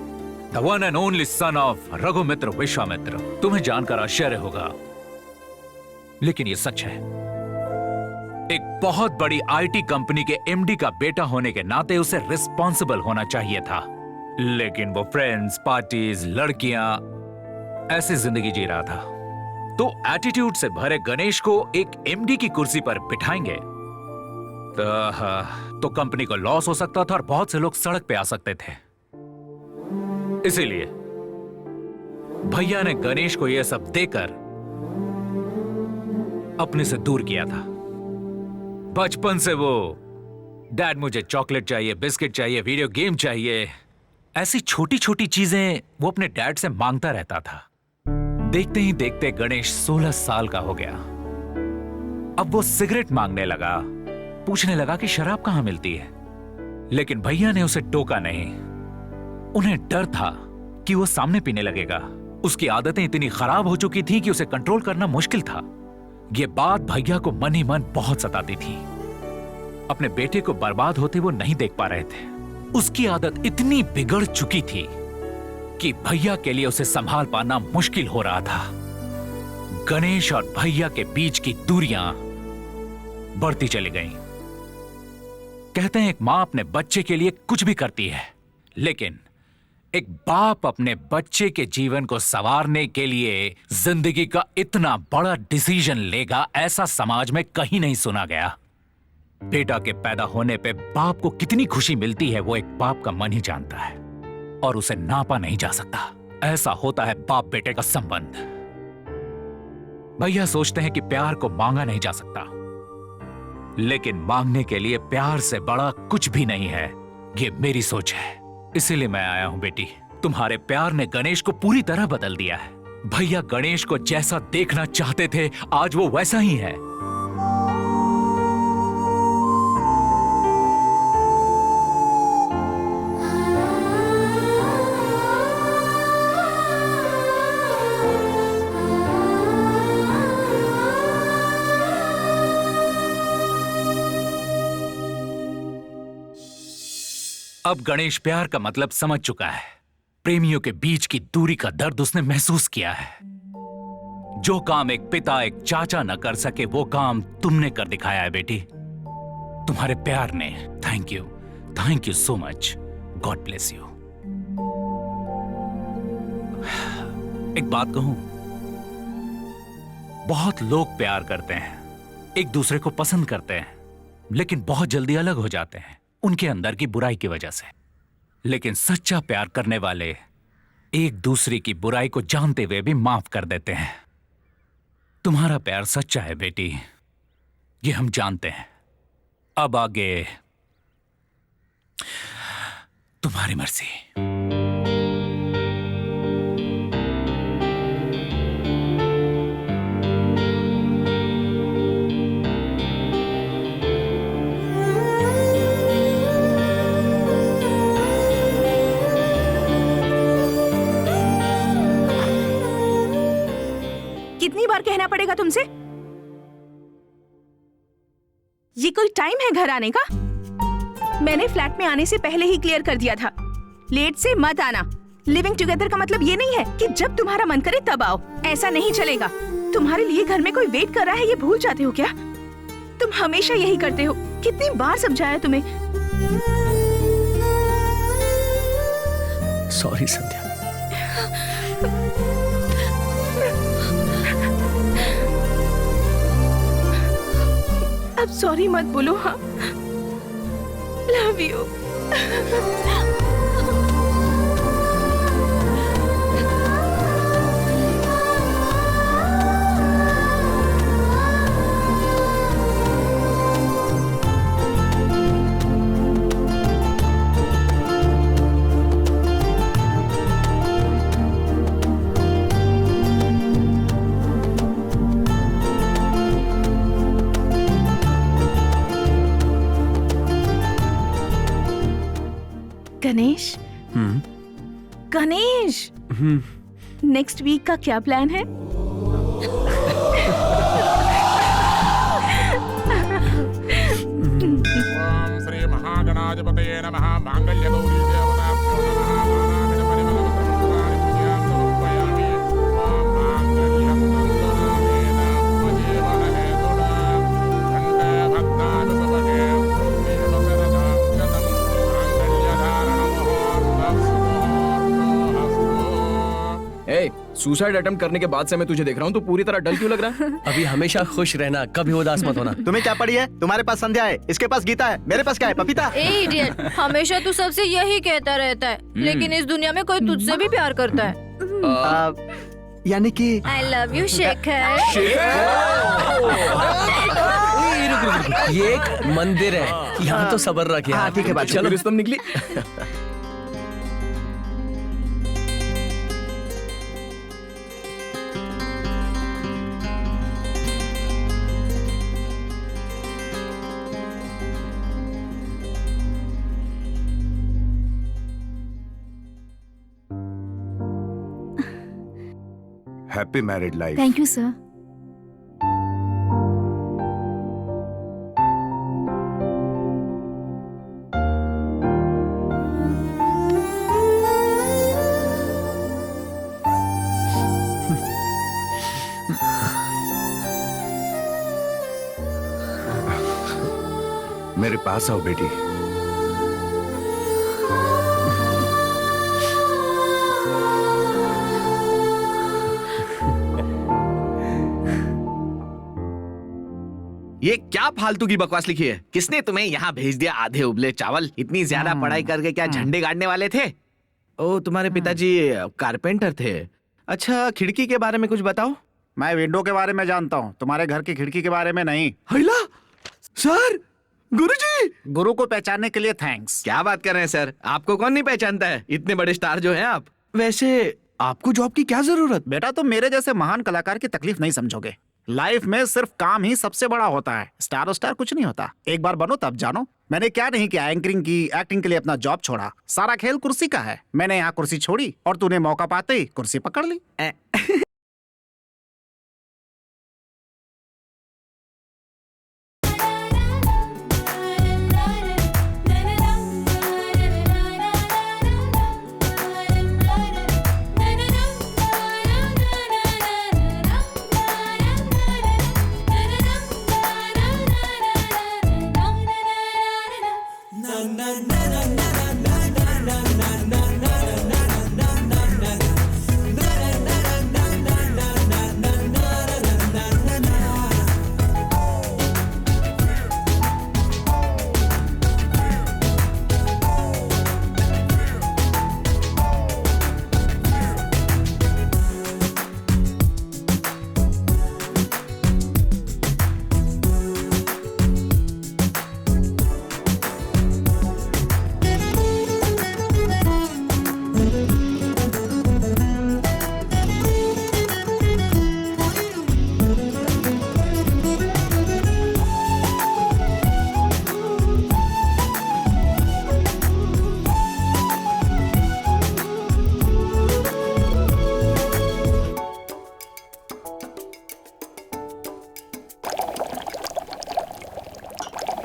the one and only son of Raghumitra Vishwamitra. तुम्हें जानकर आश्चर्य होगा, लेकिन ये सच है। एक बहुत बड़ी आईटी कंपनी के एमडी का बेटा होने के नाते उसे रिस्पॉन्सिबल होना चाहिए था, लेकिन वो फ्रेंड्स, पार्टीज, लड़कियां, ऐसी जिंदगी जी रहा था। तो एटीट्यूड से भरे गणेश को एक एमडी की कुर्सी पर बिठाएंगे तो कंपनी को लॉस हो सकता था और बहुत से लोग सड़क पे आ सकते थे। इसीलिए भैया ने गणेश को यह सब देकर अपने से दूर किया था। बचपन से वो डैड मुझे चॉकलेट चाहिए, बिस्किट चाहिए, वीडियो गेम चाहिए, ऐसी छोटी छोटी चीजें वो अपने डैड से मांगता रहता था। देखते ही देखते गणेश 16 साल का हो गया। अब वो सिगरेट मांगने लगा, पूछने लगा कि शराब कहां मिलती है, लेकिन भैया ने उसे टोका नहीं। उन्हें डर था कि वो सामने पीने लगेगा। उसकी आदतें इतनी खराब हो चुकी थी कि उसे कंट्रोल करना मुश्किल था। ये बात भैया को मन ही मन बहुत सताती थी। अपने बेटे को बर्बाद होते वो नहीं देख पा रहे थे। उसकी आदत इतनी बिगड़ चुकी थी कि भैया के लिए उसे संभाल पाना मुश्किल हो रहा था। गणेश और भैया के बीच की दूरियां बढ़ती चली गईं। कहते हैं एक मां अपने बच्चे के लिए कुछ भी करती है, लेकिन एक बाप अपने बच्चे के जीवन को संवारने के लिए जिंदगी का इतना बड़ा डिसीजन लेगा, ऐसा समाज में कहीं नहीं सुना गया। बेटा के पैदा होने पे बाप को कितनी खुशी मिलती है वो एक बाप का मन ही जानता है, और उसे नापा नहीं जा सकता। ऐसा होता है बाप बेटे का संबंध। भैया सोचते हैं कि प्यार को मांगा नहीं जा सकता, लेकिन मांगने के लिए प्यार से बड़ा कुछ भी नहीं है। ये मेरी सोच है, इसीलिए मैं आया हूं बेटी। तुम्हारे प्यार ने गणेश को पूरी तरह बदल दिया है। भैया गणेश को जैसा देखना चाहते थे आज वो वैसा ही है। अब गणेश प्यार का मतलब समझ चुका है। प्रेमियों के बीच की दूरी का दर्द उसने महसूस किया है। जो काम एक पिता एक चाचा न कर सके वो काम तुमने कर दिखाया है बेटी, तुम्हारे प्यार ने। Thank you so much. God bless you. एक बात कहूं, बहुत लोग प्यार करते हैं, एक दूसरे को पसंद करते हैं, लेकिन बहुत जल्दी अलग हो जाते हैं उनके अंदर की बुराई की वजह से। लेकिन सच्चा प्यार करने वाले एक दूसरे की बुराई को जानते हुए भी माफ कर देते हैं। तुम्हारा प्यार सच्चा है बेटी, ये हम जानते हैं। अब आगे तुम्हारी मर्जी। कितनी बार कहना पड़ेगा तुमसे? ये कोई टाइम है घर आने का? मैंने फ्लैट में आने से पहले ही क्लियर कर दिया था, लेट से मत आना। लिविंग टुगेदर का मतलब ये नहीं है कि जब तुम्हारा मन करे तब आओ। ऐसा नहीं चलेगा। तुम्हारे लिए घर में कोई वेट कर रहा है ये भूल जाते हो क्या? तुम हमेशा यही करते हो। कितनी बार समझाया तुम्हें? सॉरी संध्या। अब सॉरी मत बोलो। हाँ, love you. Ganesh, Ganesh, next week का क्या प्लान है? ओम श्री महागणाधिपतये नमः। मांगल्यगौरी देवताभ्यो नमः। सुसाइड अटेम्प्ट करने के बाद से मैं तुझे देख रहा हूँ, तो पूरी तरह डल क्यों लग रहा है? अभी हमेशा खुश रहना, कभी उदास मत होना। तुम्हें क्या पड़ी है? तुम्हारे पास संध्या है, इसके पास गीता है, मेरे पास क्या है? पपीता। ए इडियट, हमेशा तू सबसे यही कहता रहता है, लेकिन इस दुनिया में कोई तुझसे भी प्यार करता है। यानी कि आई लव यू शेखर। ये एक मंदिर है, यहाँ तो सब्र रखिए। हाँ ठीक है बात। चलो रिश्तम निकली। Happy married life. Thank you sir. मेरे पास आओ बेटी। ये क्या फालतू की बकवास लिखी है? किसने तुम्हें यहाँ भेज दिया आधे उबले चावल? इतनी ज्यादा पढ़ाई करके क्या झंडे गाड़ने वाले थे? ओ, तुम्हारे पिताजी कारपेंटर थे। अच्छा, खिड़की के बारे में कुछ बताओ। मैं विंडो के बारे में जानता हूँ, तुम्हारे घर की खिड़की के बारे में नहीं। हैला सर, गुरुजी। गुरु को पहचानने के लिए थैंक्स। क्या बात कर रहे हैं सर, आपको कौन नहीं पहचानता है? इतने बड़े स्टार जो हैं आप। वैसे आपको जॉब की क्या जरूरत? बेटा, तुम मेरे जैसे महान कलाकार की तकलीफ नहीं समझोगे। लाइफ में सिर्फ काम ही सबसे बड़ा होता है, स्टार कुछ नहीं होता। एक बार बनो तब जानो। मैंने क्या नहीं किया, एंकरिंग की, एक्टिंग के लिए अपना जॉब छोड़ा। सारा खेल कुर्सी का है। मैंने यहाँ कुर्सी छोड़ी और तूने मौका पाते ही कुर्सी पकड़ ली।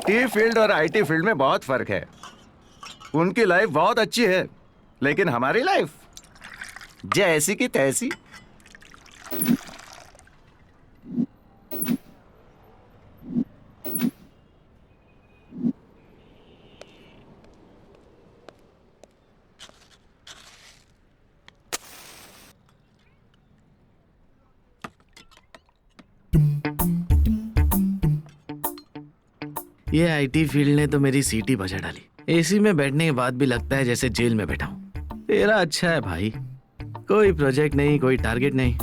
टी फील्ड और आईटी फील्ड में बहुत फर्क है। उनकी लाइफ बहुत अच्छी है, लेकिन हमारी लाइफ जैसी की तैसी। ये आईटी फील्ड ने तो मेरी सीट ही बजा डाली। एसी में बैठने के बाद भी लगता है जैसे जेल में बैठा हूँ। तेरा अच्छा है भाई, कोई प्रोजेक्ट नहीं, कोई टारगेट नहीं।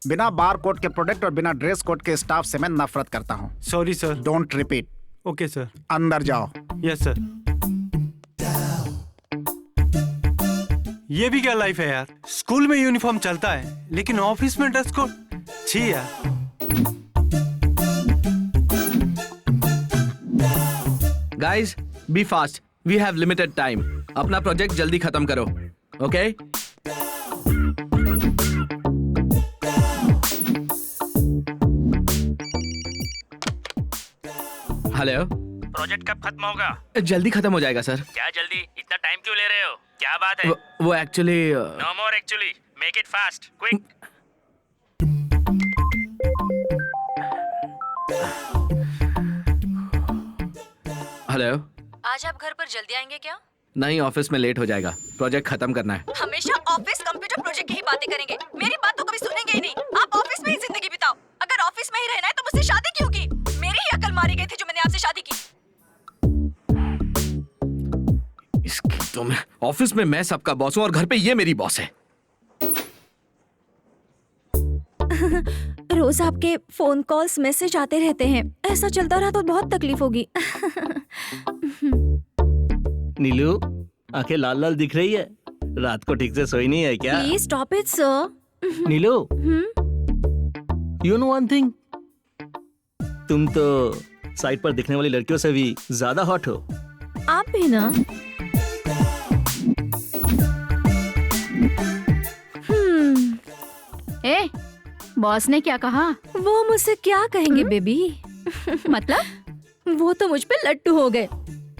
बिना बार कोड के प्रोडक्ट और बिना ड्रेस कोड के स्टाफ से मैं नफरत करता हूँ। Sorry sir. Don't repeat. Okay sir. अंदर जाओ। Yes sir. ये भी क्या लाइफ है यार। स्कूल में यूनिफॉर्म चलता है, लेकिन ऑफिस में ड्रेस कोड। छी यार। Guys, be fast, we have limited time. अपना प्रोजेक्ट जल्दी खत्म करो, ओके? हेलो। प्रोजेक्ट कब खत्म होगा? जल्दी खत्म हो जाएगा सर। क्या जल्दी? इतना टाइम क्यों ले रहे हो? क्या बात है? वो actually no more actually, make it fast, quick. Hello. आज आप घर पर जल्दी आएंगे क्या? नहीं, ऑफिस में लेट हो जाएगा। प्रोजेक्ट खत्म करना है। हमेशा ऑफिस, कंप्यूटर, प्रोजेक्ट की ही बातें करेंगे। मेरी बात तो कभी सुनेंगे ही नहीं। आप ऑफिस में ही जिंदगी बिताओ। अगर ऑफिस में ही रहना है तो मुझसे शादी क्यों की? मेरी ही अकल मारी गई थी जो मैंने आपसे शादी की। तो मैं ऑफिस में मैं सबका बॉस हूँ और घर पे ये मेरी बॉस है। रोज आपके फोन कॉल्स, मैसेज आते रहते हैं। ऐसा चलता रहा तो बहुत तकलीफ होगी। नीलू, आंखें लाल लाल दिख रही है। रात को ठीक से सोई नहीं है क्या? Please stop it sir. Neelu, you know one thing, तुम तो साइट पर दिखने वाली लड़कियों से भी ज्यादा हॉट हो। आप भी ना। ए, बॉस ने क्या कहा? वो मुझसे क्या कहेंगे बेबी? मतलब? वो तो मुझ पे लट्टू हो गए।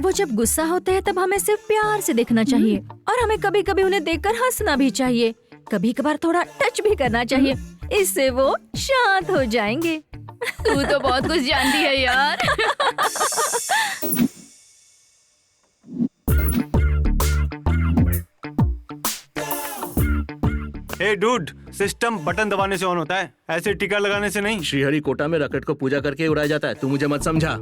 वो जब गुस्सा होते हैं तब हमें सिर्फ प्यार से देखना चाहिए और हमें कभी कभी उन्हें देखकर हंसना भी चाहिए, कभी कभार थोड़ा टच भी करना चाहिए, इससे वो शांत हो जाएंगे। तू तो बहुत कुछ जानती है यार। हे डूड, सिस्टम बटन दबाने से ऑन होता है, ऐसे टीका लगाने से नहीं। श्रीहरिकोटा में रॉकेट को पूजा करके उड़ाया जाता है, तू मुझे मत समझा।